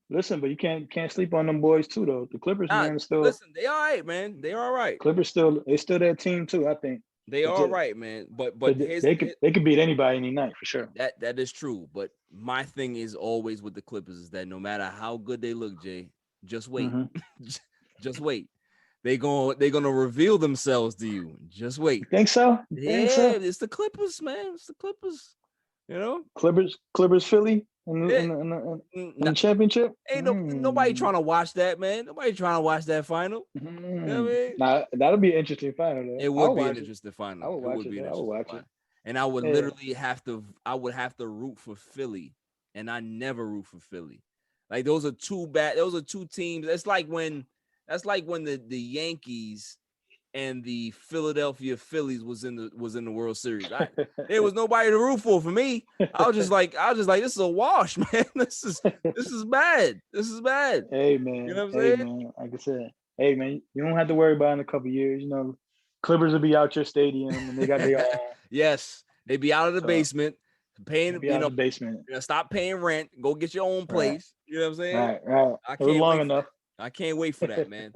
Listen, but you can't sleep on them boys too, though. The Clippers, man, still. Listen, they all right, man. They all right. Clippers still their team too. I think. They are right, man. But they could beat anybody any night for sure. That is true. But my thing is always with the Clippers is that no matter how good they look, Jay, just wait. Just wait. They're gonna reveal themselves to you. Just wait. You think so? It's the Clippers, man. It's the Clippers. Clippers, Philly in the championship. Ain't nobody trying to watch that, man. Nobody trying to watch that final. You know what I mean? Nah, that'll be an interesting final. Though. It would be an interesting final. I would watch it. and I would Yeah. literally have to root for Philly, and I never root for Philly. Like those are two teams. That's like when the Yankees and the Philadelphia Phillies was in the World Series. There was nobody to root for me. I was just like, this is a wash, man. This is bad. This is bad. Hey man, You know what I'm hey saying? man, like I said, hey man, you don't have to worry about it in a couple years. You know, Clippers will be out your stadium and they got their own. Yes, they be out of the So, basement, paying. be out of the basement. Stop paying rent. Go get your own place. Right. You know what I'm saying? Right. I It was can't long wait. enough. I can't wait for that, man.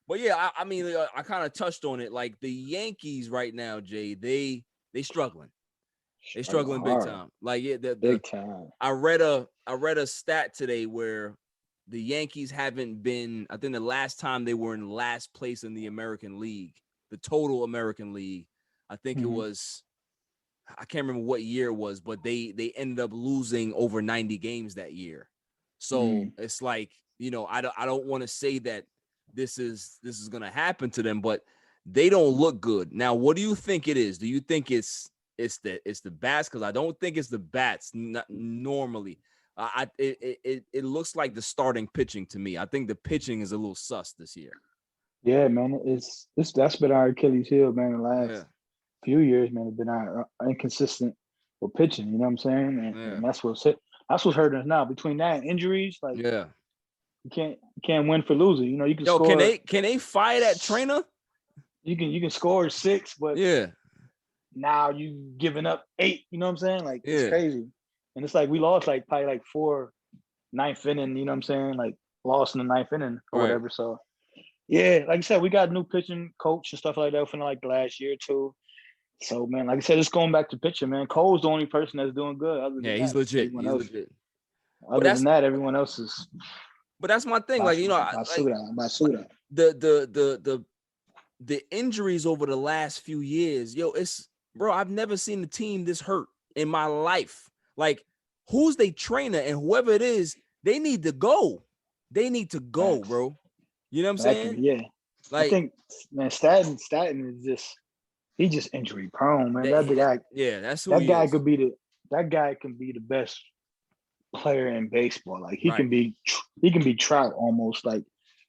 But yeah, I mean, I kind of touched on it. Like the Yankees right now, Jay, they struggling. They struggling big time. Like big time. I read a stat today where the Yankees haven't been. I think the last time they were in last place in the American League, the total American League, I think it was. I can't remember what year it was, but they ended up losing over 90 games that year. So it's like, you know, I don't want to say that this is gonna happen to them, but they don't look good. Now, what do you think it is? Do you think it's the bats? Because I don't think it's the bats. Normally, it looks like the starting pitching to me. I think the pitching is a little sus this year. Yeah, man, that's been our Achilles heel, man. The last few years, man, have been inconsistent with pitching. You know what I'm saying? And that's what's hurting us now. Between that and injuries, like you can't win for losing. You know, you can score. Can they fire that trainer? You can score 6, but now you giving up 8. You know what I'm saying? Like it's crazy. And it's like we lost like probably like 4 ninth inning. You know what I'm saying? Like lost in the 9th inning or whatever. So yeah, like I said, we got a new pitching coach and stuff like that for like the last year or two. So man, like I said, it's going back to pitching, man. Cole's the only person that's doing good. Other than he's legit. Legit. Other than that, everyone else is. But that's my thing. Like, you know, the injuries over the last few years, bro, I've never seen a team this hurt in my life. Like, who's their trainer and whoever it is, they need to go. They need to go, bro. You know what I'm saying? Yeah. Like, I think, man, Stanton is he's just injury prone, man. That's the guy. Yeah, that's who that guy is. That guy can be the best player in baseball. Like he can be Trout almost, like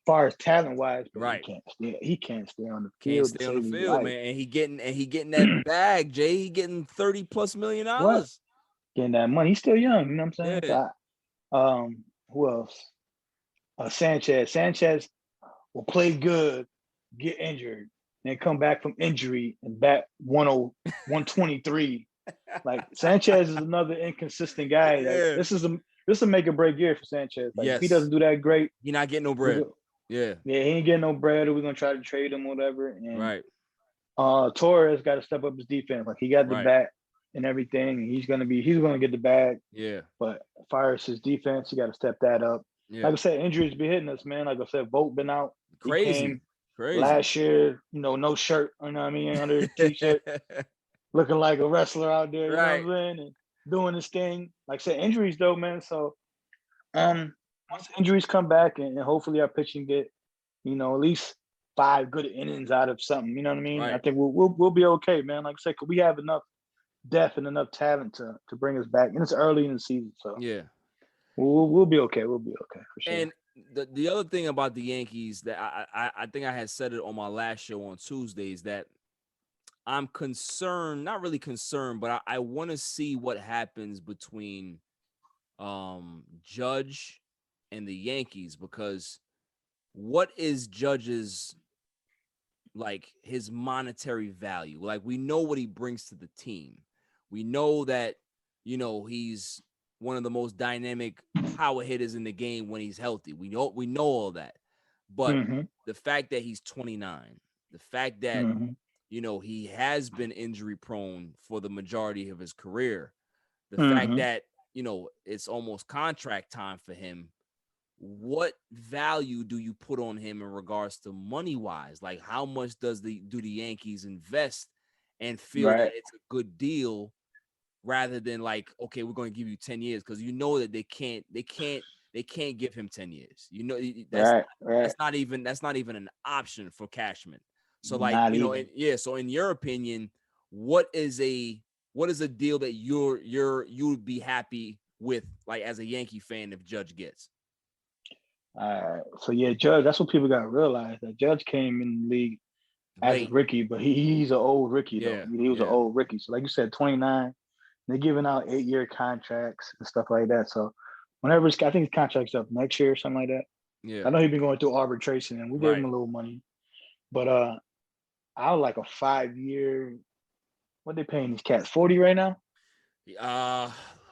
far as talent wise, but he can't stay on the field. Can't stay on the field, man. And he getting that bag, Jay. He getting $30+ million. Getting that money. He's still young, you know what I'm saying? Yeah. Who else? Sanchez. Sanchez will play good, get injured, then come back from injury and bat 123. Like Sanchez is another inconsistent guy. Like, this is a make or break year for Sanchez. Like if he doesn't do that great, he's not getting no bread. He ain't getting no bread, or we're gonna try to trade him or whatever. And Torres got to step up his defense. Like he got the bat and everything, and he's gonna get the bag. Yeah. But as far as his defense, he got to step that up. Yeah. Like I said, injuries be hitting us, man. Like I said, Vogt been out. Crazy. Last year, you know, no shirt, you know what I mean, under his t-shirt. Looking like a wrestler out there, you know what I'm saying? And doing his thing. Like I said, injuries though, man. So once injuries come back and hopefully our pitching get, you know, at least 5 good innings out of something, you know what I mean? I think we'll be okay, man. Like I said, 'cause we have enough depth and enough talent to bring us back. And it's early in the season, so we'll be okay. We'll be okay for sure. And the other thing about the Yankees that I think I had said it on my last show on Tuesdays, that I'm concerned, not really concerned, but I want to see what happens between Judge and the Yankees, because what is Judge's, like, his monetary value? Like, we know what he brings to the team. We know that, you know, he's one of the most dynamic power hitters in the game when he's healthy. We know all that. But the fact that he's 29, the fact that you know, he has been injury prone for the majority of his career. The fact that, you know, it's almost contract time for him. What value do you put on him in regards to money wise? Like, how much do the Yankees invest and feel that it's a good deal, rather than like, okay, we're going to give you 10 years, because you know that they can't give him 10 years. You know, that's not even an option for Cashman. So like, so in your opinion, what is a what is a deal that you would be happy with, like as a Yankee fan, if Judge gets? So yeah, Judge. That's what people got to realize. That Judge came in the league as a Late. rookie, but he's an old rookie Yeah, though. He was an old rookie. So like you said, 29. They're giving out 8-year contracts and stuff like that. So whenever I think his contract's up next year or something like that. Yeah. I know he's been going through arbitration, and we gave him a little money, but I would like a 5-year. What they paying these cats? 40 right now.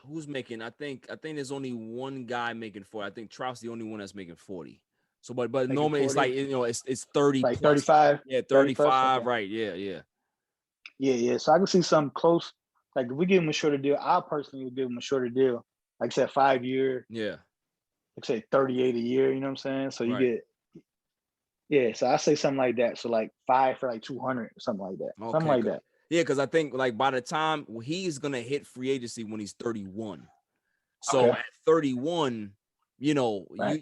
Who's making? I think there's only one guy making 40. I think Trout's the only one that's making 40. So, but Making normally 40? it's like, it's 30 Like plus. 35. Yeah, 30 plus, 35. okay. Right. Yeah. Yeah. So I can see something close. Like if we give him a shorter deal, I personally would give him a shorter deal. Like I said, 5-year. Yeah. Like say 38 a year. You know what I'm saying? So you Right. get. Yeah. So I say something like that. So like 5 for like 200 or something like that. Okay, Something like that. Yeah, because I think like by the time he's gonna hit free agency when he's 31. So Okay. at 31, Right.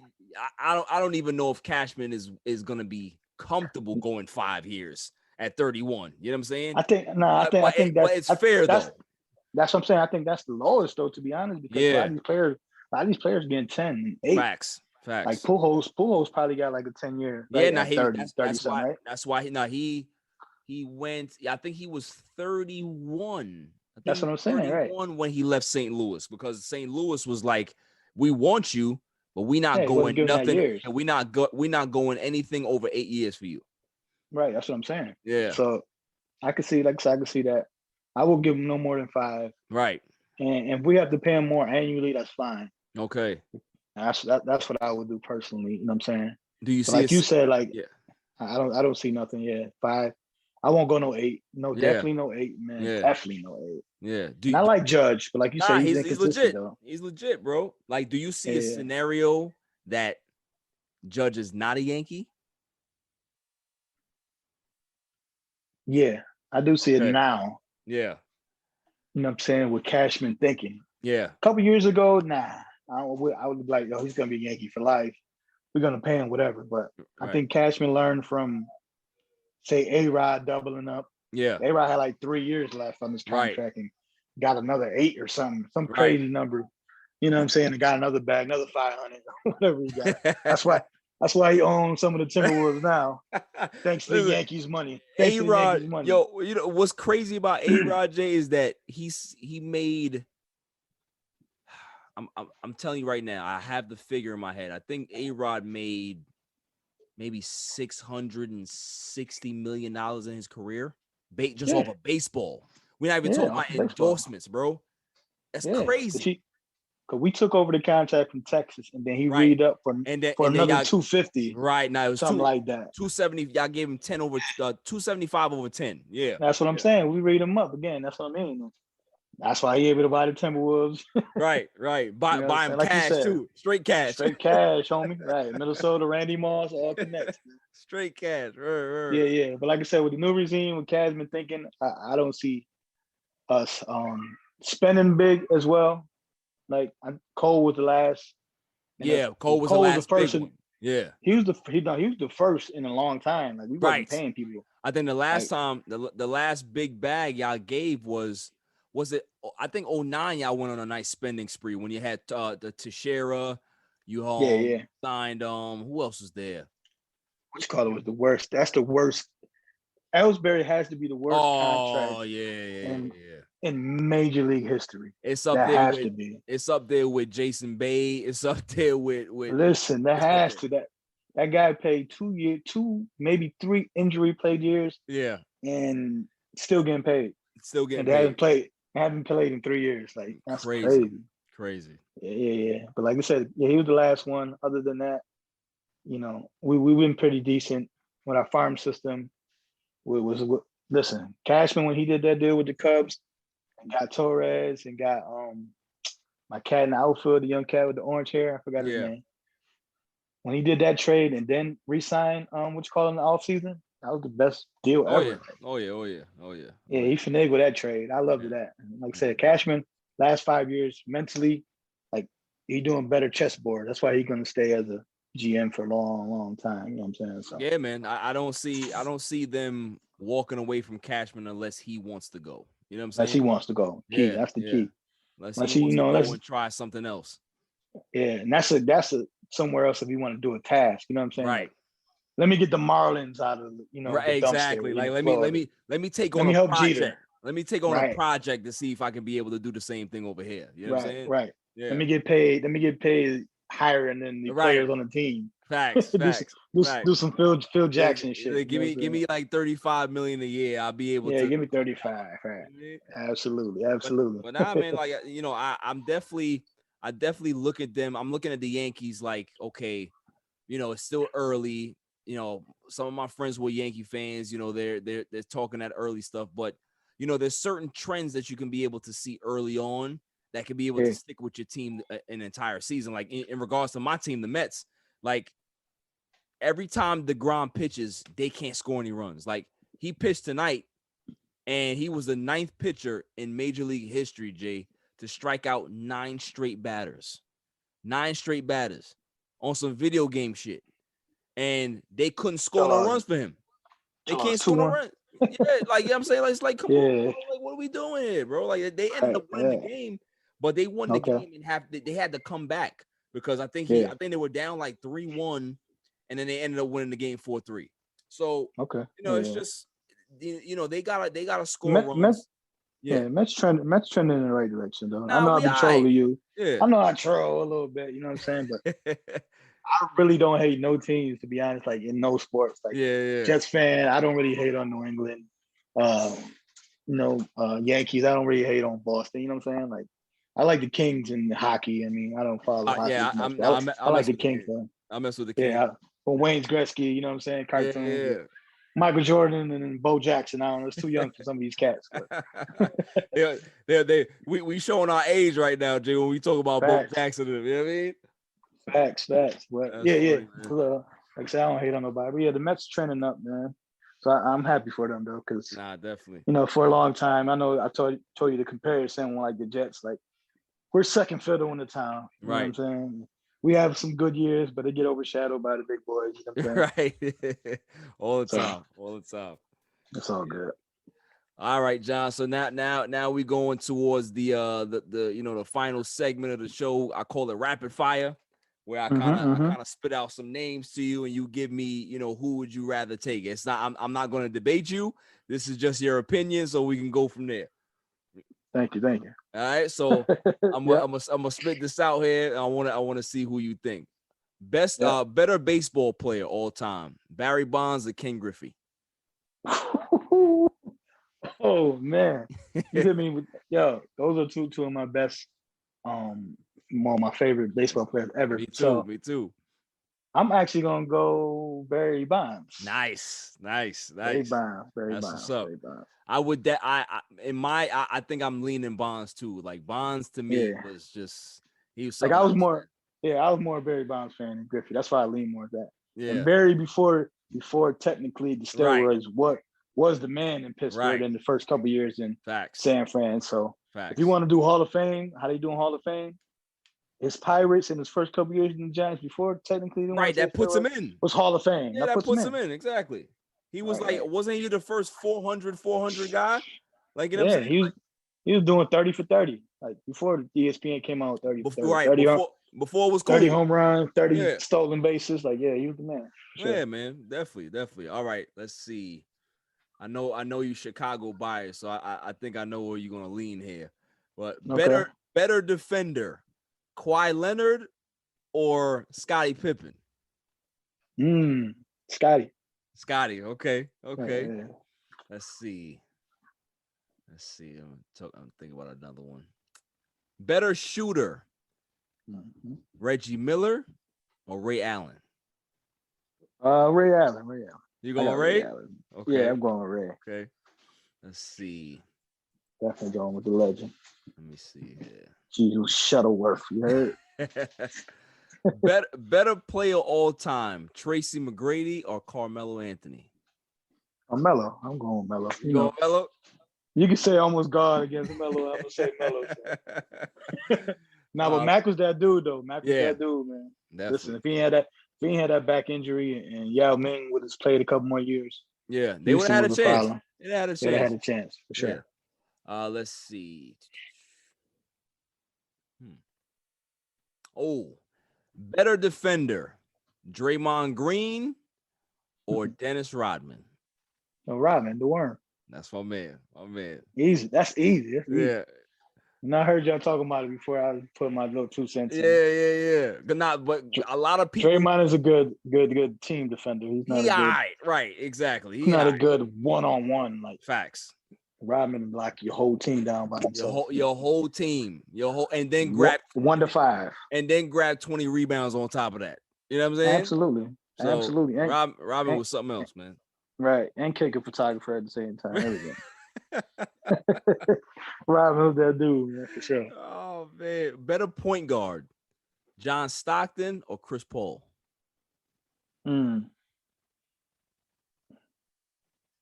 I don't even know if Cashman is gonna be comfortable going 5 years at 31. You know what I'm saying? I think it's fair though. That's what I'm saying. I think that's the lowest though, to be honest, because a lot of these players getting 10 and 8. Facts. Like Pujols probably got like a 10-year. Yeah, Right, now 30 that's something, why right? that's why he went. I think he was 31. I think That's what I'm saying, right? when he left St. Louis, because St. Louis was like, we want you, but we not Yeah, he wasn't going giving that nothing. years. And we not going anything over 8 years for you. Right, that's what I'm saying. Yeah. So I could see, like I said, I could see that. I will give him no more than 5. Right. And if we have to pay him more annually, that's fine. Okay. That's what I would do personally. You know what I'm saying? Do you see? Like you said, like yeah. I don't see nothing. Yeah, 5. I won't go no 8. No, Yeah. definitely no 8, man. Yeah. Definitely no 8. Yeah. Not like Judge, but like you said, he's inconsistent legit. though. He's legit, bro. Like, do you see a Yeah. scenario that Judge is not a Yankee? Yeah, I do see it now. Yeah. You know what I'm saying? With Cashman thinking. Yeah. A couple years ago, nah. I would be like, yo, he's gonna be a Yankee for life. We're gonna pay him whatever. But I think Cashman learned from, say, A-Rod doubling up. Yeah. A-Rod had like 3 years left on his contract and got another 8 or something, some crazy number. You know what I'm saying? And got another bag, another 500, whatever he got. That's why he owns some of the Timberwolves now. Thanks to the Yankees money. A-Rod, yo, what's crazy about A-Rod, Jay, is that he made. I'm telling you right now, I have the figure in my head. I think A-Rod made maybe $660 million in his career, just off of baseball. We're not even talking about endorsements, bro. That's crazy. Because we took over the contract from Texas, and then he read up for another 250. Right now, it was something like that. 270. Y'all gave him 275 over 10. Yeah, that's what I'm saying. We read him up again. That's what I mean. That's why he able to buy the Timberwolves. right. Buy him cash too. Straight cash, homie. Right. Minnesota, Randy Moss, all connects. Straight cash. Yeah. But like I said, with the new regime, with Cashman thinking, I don't see us spending big as well. Like Cole was the last. Cole was the last big one. Yeah, he was the first in a long time. Like we weren't paying people. I think the last time, the last big bag y'all gave was it? I think 2009 y'all went on a nice spending spree when you had the Teixeira. You signed who else was there? Which color was the worst? That's the worst. Ellsbury has to be the worst contract. Oh yeah. In Major League history. It's up It's up there with Jason Bay. It's up there with listen, that guy played 2 maybe 3 injury played years. Yeah. And still getting paid. And they haven't played in 3 years. Like that's crazy. Yeah. But like I said, he was the last one. Other than that, we've been pretty decent with our farm system. Listen, Cashman, when he did that deal with the Cubs, and got Torres and got my cat in the outfield, the young cat with the orange hair. I forgot his name. When he did that trade and then re-signed what you call in the offseason, that was the best deal ever. Oh yeah. Yeah, he finagled that trade. I loved that. Like I said, Cashman, last 5 years, mentally, like he doing better chessboard. That's why he's gonna stay as a GM for a long, long time. You know what I'm saying? So yeah, man. I don't see them walking away from Cashman unless he wants to go. You know what I'm Unless saying? he wants to go. Key. Yeah, That's the yeah. key. Unless he wants to go that's and try something else. yeah, and that's a somewhere else if you want to do a task. You know what I'm saying? Right. Like, let me get the Marlins out of Right. the Exactly. dumpster. Like let me take Let on me a help project. Jeter. Let me take on a Right. project to see if I can be able to do the same thing over here. You know what I'm saying? Right. Yeah. Let me get paid higher than the players on the team. Facts. Facts. do some Phil Jackson shit. Give me like $35 million a year. I'll be able to. Yeah, give me 35. Right. Absolutely. But nah, man, like I definitely look at them. I'm looking at the Yankees like, okay, it's still early. Some of my friends were Yankee fans. They're talking that early stuff, but there's certain trends that you can be able to see early on that can be able to stick with your team an entire season. Like in regards to my team, the Mets, like every time DeGrom pitches, they can't score any runs. Like he pitched tonight, and he was the 9th pitcher in Major League history, Jay, to strike out 9 straight batters. 9 straight batters on some video game shit. And they couldn't score no runs for him. They can't score no runs. Yeah, like I'm saying, it's like, come on, bro. Like, what are we doing here, bro? Like they ended up winning the game, but they won the game and they had to come back because I think they were down like 3-1, and then they ended up winning the game 4-3. So it's just they gotta score runs. Mets trending in the right direction though. Nah, I know I've been trolling you. Yeah. I know I troll a little bit, you know what I'm saying? But I really don't hate no teams, to be honest, like in no sports. Like Jets fan, I don't really hate on New England. Yankees, I don't really hate on Boston. You know what I'm saying? Like I like the Kings in hockey. I mean, I don't follow hockey as much. I like the Kings though. I mess with the Kings. Yeah, but Wayne's Gretzky, you know what I'm saying? Cartoons. Yeah. Michael Jordan and then Bo Jackson. I don't know, it's too young for some of these cats. We showing our age right now, Jay, when we talk about Bo Jackson. You know what I mean? Facts. But funny, like I said, I don't hate on nobody. But yeah, the Mets trending up, man. So I'm happy for them though, because definitely. For a long time, I know I told you the comparison like the Jets, like we're second fiddle in the town. You know what I'm saying? We have some good years, but they get overshadowed by the big boys. You know what I'm saying? Right. All the time. It's all good. All right, John. So now we going towards the final segment of the show. I call it rapid fire, where I kind of spit out some names to you, and you give me, who would you rather take? It's not. I'm not going to debate you. This is just your opinion, so we can go from there. Thank you. All right, so I'm gonna spit this out here. I want to see who you think. Better baseball player all time: Barry Bonds or Ken Griffey? Oh man, you hit me with those are two of my best, one of my favorite baseball players ever. Me too. I'm actually gonna go Barry Bonds. Nice. Barry Bonds. What's up. I would I think I'm leaning Bonds too. Like Bonds to me was just he was like I was more a Barry Bonds fan than Griffey. That's why I lean more at that. Yeah. And Barry before technically the steroids was the man in Pittsburgh in the first couple years in San Fran. So if you want to do Hall of Fame, how they doing Hall of Fame? His Pirates in his first couple years in the Giants before technically that puts him in. Was Hall of Fame. Yeah, that puts him in. Exactly. He was wasn't he the first 400 guy? Like, you know what I'm saying? He was doing 30 for 30. Like before the ESPN came out with 30 for 30. Before it was cool. 30 home runs, 30 stolen bases. Like, he was the man. Sure. Yeah, man. Definitely. All right, let's see. I know you Chicago bias, so I think I know where you're gonna lean here. But better defender, Kawhi Leonard or Scottie Pippen? Scottie. Okay. Yeah. Let's see. I'm thinking about another one. Better shooter, Reggie Miller or Ray Allen? Ray Allen. You going Ray? Okay. Yeah, I'm going with Ray. Okay. Let's see. Definitely going with the legend. Let me see here. Jesus Shuttleworth, you heard? better player all time, Tracy McGrady or Carmelo Anthony? Melo. I'm going Melo. You going Melo? You can say almost God against Melo. I'm gonna say Melo. But Mac was that dude though. Mac was that dude, man. Definitely. Listen, if he had that back injury and Yao Ming would have played a couple more years. Yeah, they would have had a chance. They had a chance. They had a chance for sure. Let's see. Oh, better defender, Draymond Green or Dennis Rodman? No, Rodman, the worm. That's my man. My man. Easy. That's easy. That's easy. Yeah. And I heard y'all talking about it before I put my little 2 cents in. Yeah. But a lot of people. Draymond is a good team defender. He's not right. Exactly. He's not a good one-on-one like facts. Rodman lock your whole team down by himself. Your whole team. And then grab 1 to 5. And then grab 20 rebounds on top of that. You know what I'm saying? Absolutely. So Absolutely. Robin was something else, man. Right. And kick a photographer at the same time. Everything. Robin was that dude, man, for sure. Oh man. Better point guard, John Stockton or Chris Paul? You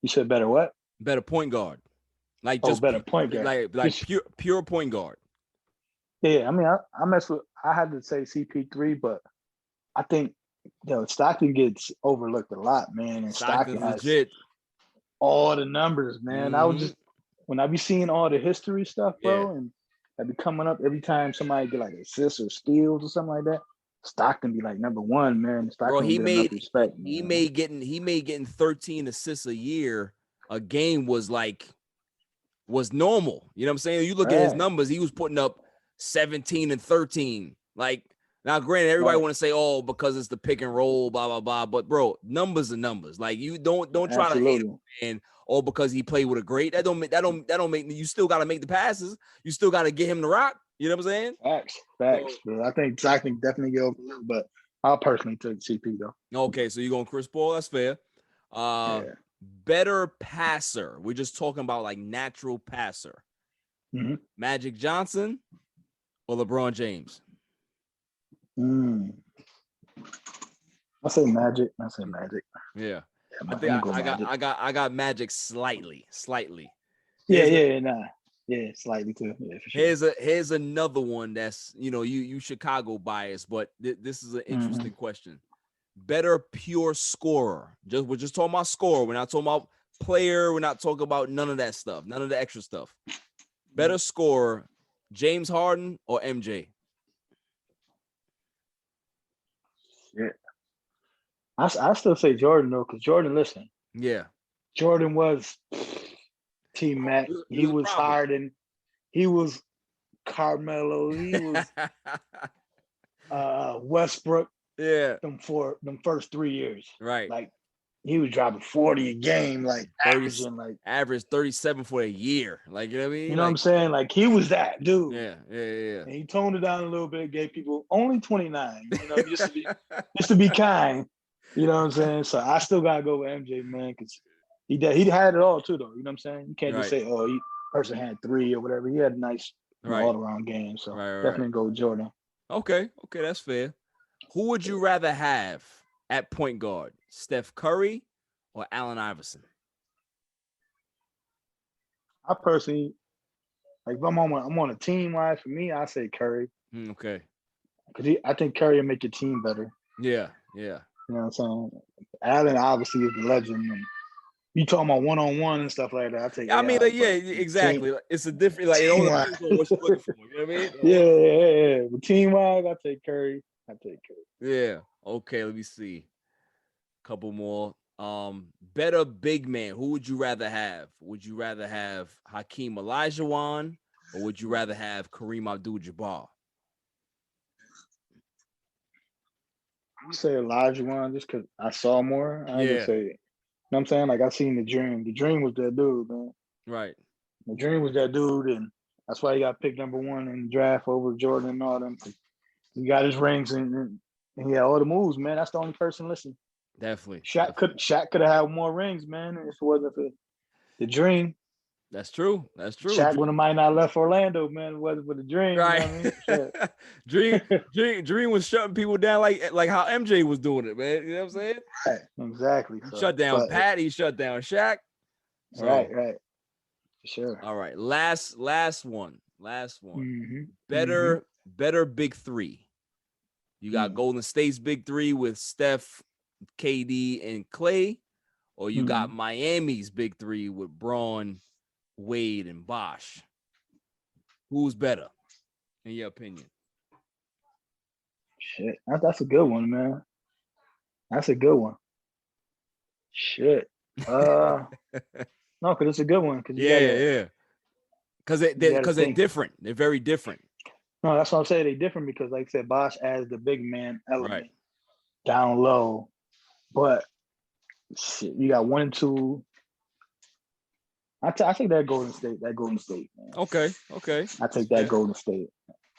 said better what? Better point guard. Like just better point guard. Like pure point guard. Yeah, I mean I had to say CP3, but I think Stockton gets overlooked a lot, man. And Stockton has legit. All the numbers, man. I was just when I be seeing all the history stuff, bro, and I be coming up every time somebody get like assists or steals or something like that. Stockton be like number 1, man. Stockton, bro, he made respect, he made getting 13 assists a year a game was normal. You know what I'm saying? You look at his numbers, he was putting up 17 and 13. Like, now granted, everybody want to say, oh, because it's the pick and roll, blah blah blah. But bro, numbers are numbers. Like, you don't try to hate him, and because he played with a great, that don't make you still got to make the passes. You still got to get him to rock. You know what I'm saying? Facts. So, I think Stockton definitely get overlooked, but I'll personally take CP though. Okay, so you're going Chris Paul. That's fair. Better passer. We're just talking about like natural passer. Magic Johnson or LeBron James? I say Magic. Yeah. I think I got Magic slightly. Yeah, slightly too. Yeah, for sure. Here's another one that's you Chicago bias, but this is an interesting question. Better pure scorer. We're just talking about scorer. We're not talking about player. We're not talking about none of that stuff. None of the extra stuff. Better scorer, James Harden or MJ? Yeah. I still say Jordan though, because Jordan, listen. Yeah. Jordan was Team Mac. He was Harden. He was Carmelo. He was Westbrook. Yeah. Them first 3 years. Right. Like he was dropping 40 a game, like averaging like average 37 for a year. Like, you know what I mean? You know what I'm saying? Like he was that dude. Yeah. And he toned it down a little bit, gave people only 29, just to be kind. You know what I'm saying? So I still gotta go with MJ, man, because he had it all too, though. You know what I'm saying? You can't just say, oh, person had 3 or whatever. He had a nice all around game. So definitely go with Jordan. Okay, that's fair. Who would you rather have at point guard, Steph Curry or Allen Iverson? I personally, like, if I'm on a team wise, for me, I say Curry. Okay. Because I think Curry will make your team better. Yeah. You know what I'm saying? Allen obviously is the legend. And you talking about one-on-one and stuff like that. I take. I mean, exactly. Team, it's a different. Like, it all depends on what you're looking for. You know what I mean? Yeah. But team-wise, I take Curry. Yeah. Okay. Let me see. Couple more. Better big man. Who would you rather have? Would you rather have Hakeem Olajuwon or would you rather have Kareem Abdul-Jabbar? I would say Olajuwon just because I saw more. I would say, you know what I'm saying? Like, I seen the Dream. The Dream was that dude, man. Right. The Dream was that dude, and that's why he got picked number 1 in the draft over Jordan and all them. He got his rings and he had all the moves, man. That's the only person listening. Definitely. Shaq could have had more rings, man, if it wasn't for the Dream. That's true. Shaq would have might not left Orlando, man. It wasn't for the Dream. Right. You know what I mean? Dream was shutting people down like how MJ was doing it, man. You know what I'm saying? Right. Exactly. He shut down Pat. He shut down Shaq. So, right. For sure. All right. Last one. Mm-hmm. Better big 3. You got Golden State's big 3 with Steph, KD, and Clay, or you got Miami's big 3 with Braun, Wade and Bosh? Who's better, in your opinion? Shit, that's a good one, man. That's a good one. Shit. No, because it's a good one. Yeah. Because they're different. They're very different. No, that's what I'm saying. They're different because, like I said, Bosh adds the big man element down low. But shit, you got 1 and 2. I take that Golden State. Man. Okay. I take that Golden State.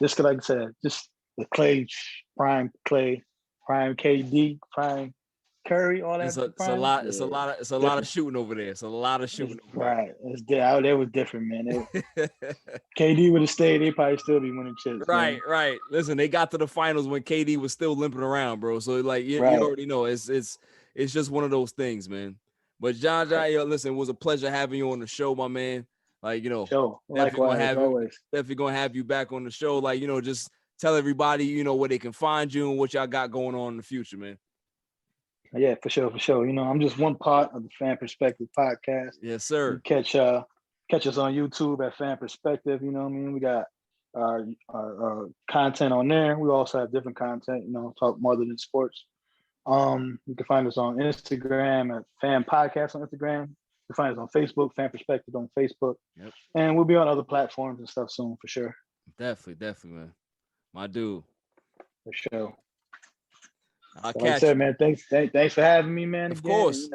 Just because, like I said, just the prime KD, prime Curry, all that. It's a lot of shooting over there. It's a lot of shooting. Right. It was different, man. KD would have stayed, they probably still be winning chips. Right. Listen, they got to the finals when KD was still limping around, bro. So like you already know it's just one of those things, man. But John, listen, it was a pleasure having you on the show, my man. Like, definitely gonna have you back on the show. Like, just tell everybody, where they can find you and what y'all got going on in the future, man. Yeah, for sure. I'm just one part of the Fan Perspective podcast. Yes, sir. You catch us on YouTube at Fan Perspective. You know what I mean? We got our content on there. We also have different content, talk more than sports. You can find us on Instagram at Fan Podcast on Instagram. You can find us on Facebook, Fan Perspective on Facebook. Yep. And we'll be on other platforms and stuff soon for sure. Definitely, man. My dude. For sure. Like I said, man, thanks for having me, man. Of course.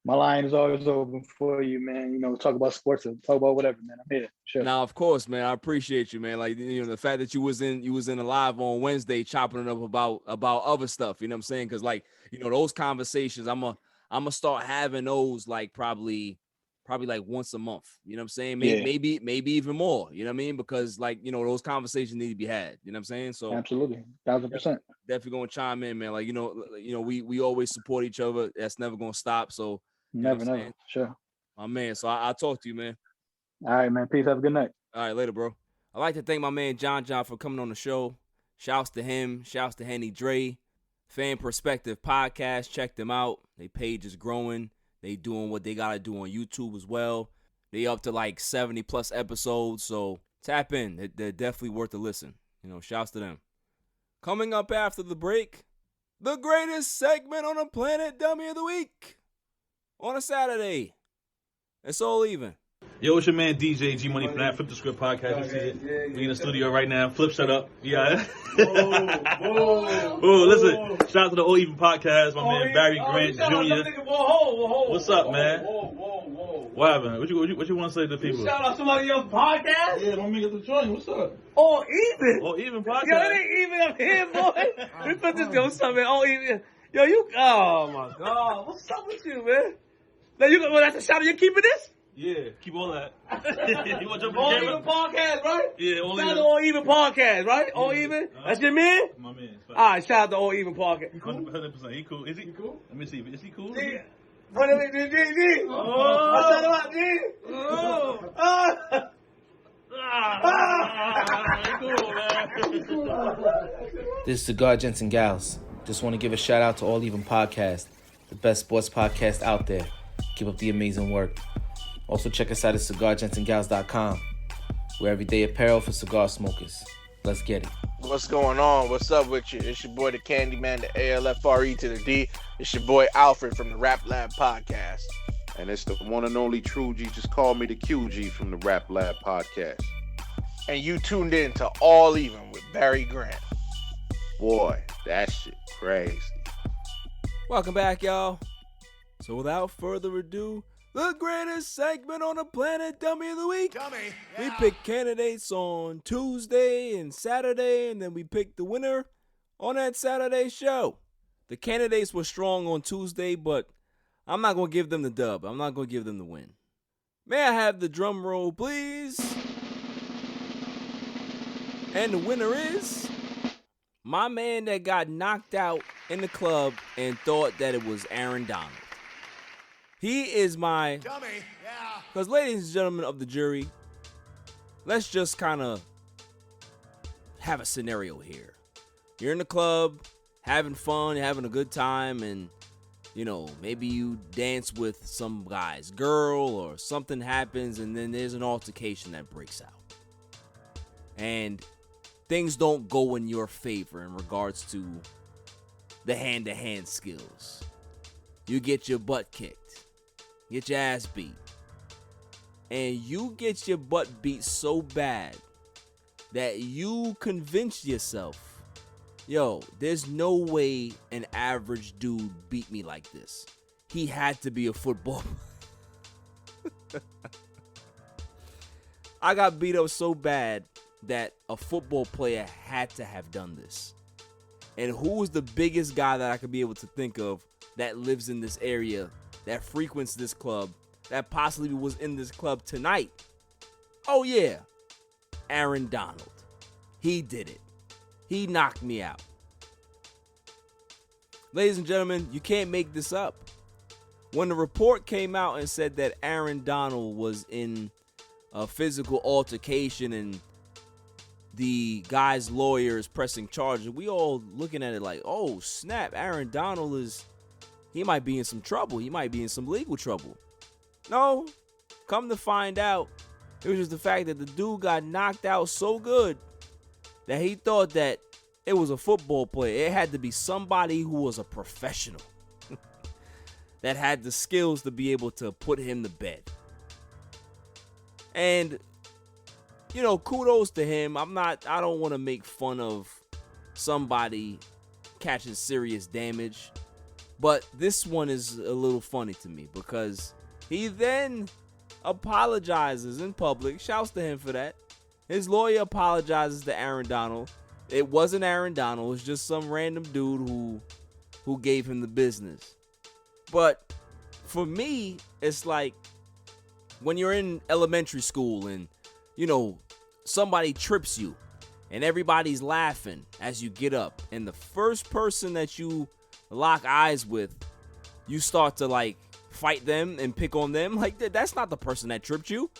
My line is always open for you, man. Talk about sports or talk about whatever, man. I'm here. Sure. Now, of course, man. I appreciate you, man. Like, the fact that you was in the live on Wednesday chopping it up about other stuff. You know what I'm saying? Because like, those conversations, I'm gonna start having those like probably like once a month. You know what I'm saying? Maybe even more. You know what I mean? Because like, those conversations need to be had. You know what I'm saying? So absolutely, 1,000%. Definitely gonna chime in, man. Like, we always support each other. That's never gonna stop. So never. Sure. My man. So I'll talk to you, man. All right, man. Peace. Have a good night. All right, later, bro. I'd like to thank my man John for coming on the show. Shouts to him. Shouts to Henny Dre. Fan Perspective Podcast. Check them out. Their page is growing. They doing what they gotta do on YouTube as well. They up to like 70 plus episodes. So tap in. They're definitely worth a listen. Shouts to them. Coming up after the break, the greatest segment on the planet, Dummy of the Week. On a Saturday. It's all even. Yo, it's your man DJ G Money from that Flip the Script podcast. You see it? We in the studio right now. Flip, shut up. Yeah. Oh, listen. Shout out to the All Even podcast. My man Barry Grant Jr. What's up, man? What happened? What you want to say to the people? Shout out somebody else's podcast. Yeah, don't make it the joint. What's up? All Even. All Even podcast. Yo, it ain't even up here, boy. We put this. Yo, what's up, man? All Even. Yo, you. Oh my God. What's up with you, man? Now that's a shout out. You keeping this? Yeah, keep all that. You want to jump All in the Even camera? podcast, right? Yeah, All Shout out Even. to All Even podcast, right? All Even. That's your man. My man. All right, shout out to All Even podcast. 100%. He cool. Is he cool? Let me see. Is he cool? Yeah. What is it, G? Oh. I said about G. Oh. Cool, man. This is Cigar Gents and Gals. Just want to give a shout out to All Even Podcast, the best sports podcast out there. Keep up the amazing work. Also check us out at cigargentsandgals.com. We're everyday apparel for cigar smokers. Let's get it. What's going on? What's up with you? It's your boy the Candyman, the ALFRE to the D. It's your boy Alfred from the Rap Lab Podcast. And it's the one and only True G. Just call me the QG from the Rap Lab Podcast. And you tuned in to All Even with Barry Grant. Boy, that shit crazy. Welcome back, y'all. So without further ado, the greatest segment on the planet, Dummy of the Week. We pick candidates on Tuesday and Saturday, and then we pick the winner on that Saturday show. The candidates were strong on Tuesday, but I'm not going to give them the dub. I'm not going to give them the win. May I have the drum roll, please? And the winner is my man that got knocked out in the club and thought that it was Aaron Donald. He is my dummy, yeah. Because ladies and gentlemen of the jury, let's just kind of have a scenario here. You're in the club, having fun, having a good time, and maybe you dance with some guy's girl or something happens and then there's an altercation that breaks out. And things don't go in your favor in regards to the hand-to-hand skills. You get your butt kicked, get your ass beat. And you get your butt beat so bad that you convince yourself, yo, there's no way an average dude beat me like this. He had to be a football. I got beat up so bad that a football player had to have done this. And who was the biggest guy that I could be able to think of that lives in this area, that frequents this club, that possibly was in this club tonight? Oh yeah, Aaron Donald. He did it. He knocked me out. Ladies and gentlemen, you can't make this up. When the report came out and said that Aaron Donald was in a physical altercation and the guy's lawyer is pressing charges, we all looking at it like, oh snap, Aaron Donald he might be in some trouble. He might be in some legal trouble. No, come to find out, it was just the fact that the dude got knocked out so good that he thought that it was a football player. It had to be somebody who was a professional that had the skills to be able to put him to bed. And, kudos to him. I don't want to make fun of somebody catching serious damage, but this one is a little funny to me because he then apologizes in public. Shouts to him for that. His lawyer apologizes to Aaron Donald. It wasn't Aaron Donald. It was just some random dude who gave him the business. But for me, it's like when you're in elementary school and, somebody trips you and everybody's laughing as you get up. And the first person that you lock eyes with, you start to fight them and pick on them. Like that's not the person that tripped you.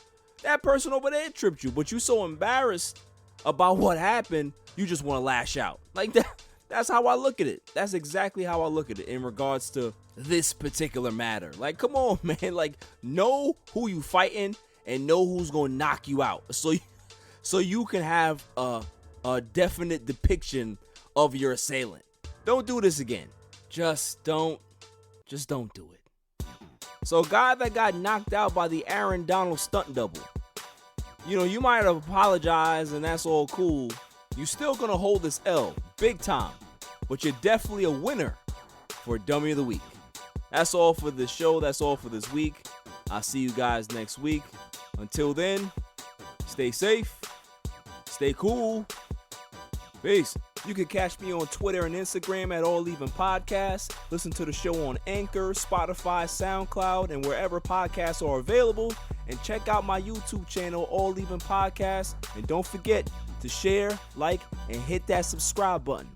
That person over there tripped you, but you're so embarrassed about what happened, you just want to lash out. Like that's how I look at it. That's exactly how I look at it in regards to this particular matter. Like, come on, man. Like, know who you fighting and know who's going to knock you out. So you can have a definite depiction of your assailant. Don't do this again. Just don't do it. So a guy that got knocked out by the Aaron Donald stunt double, you might have apologized and that's all cool. You're still going to hold this L big time, but you're definitely a winner for Dummy of the Week. That's all for this show. That's all for this week. I'll see you guys next week. Until then, stay safe, stay cool. Peace. You can catch me on Twitter and Instagram at All Even Podcast. Listen to the show on Anchor, Spotify, SoundCloud, and wherever podcasts are available. And check out my YouTube channel, All Even Podcast. And don't forget to share, like, and hit that subscribe button.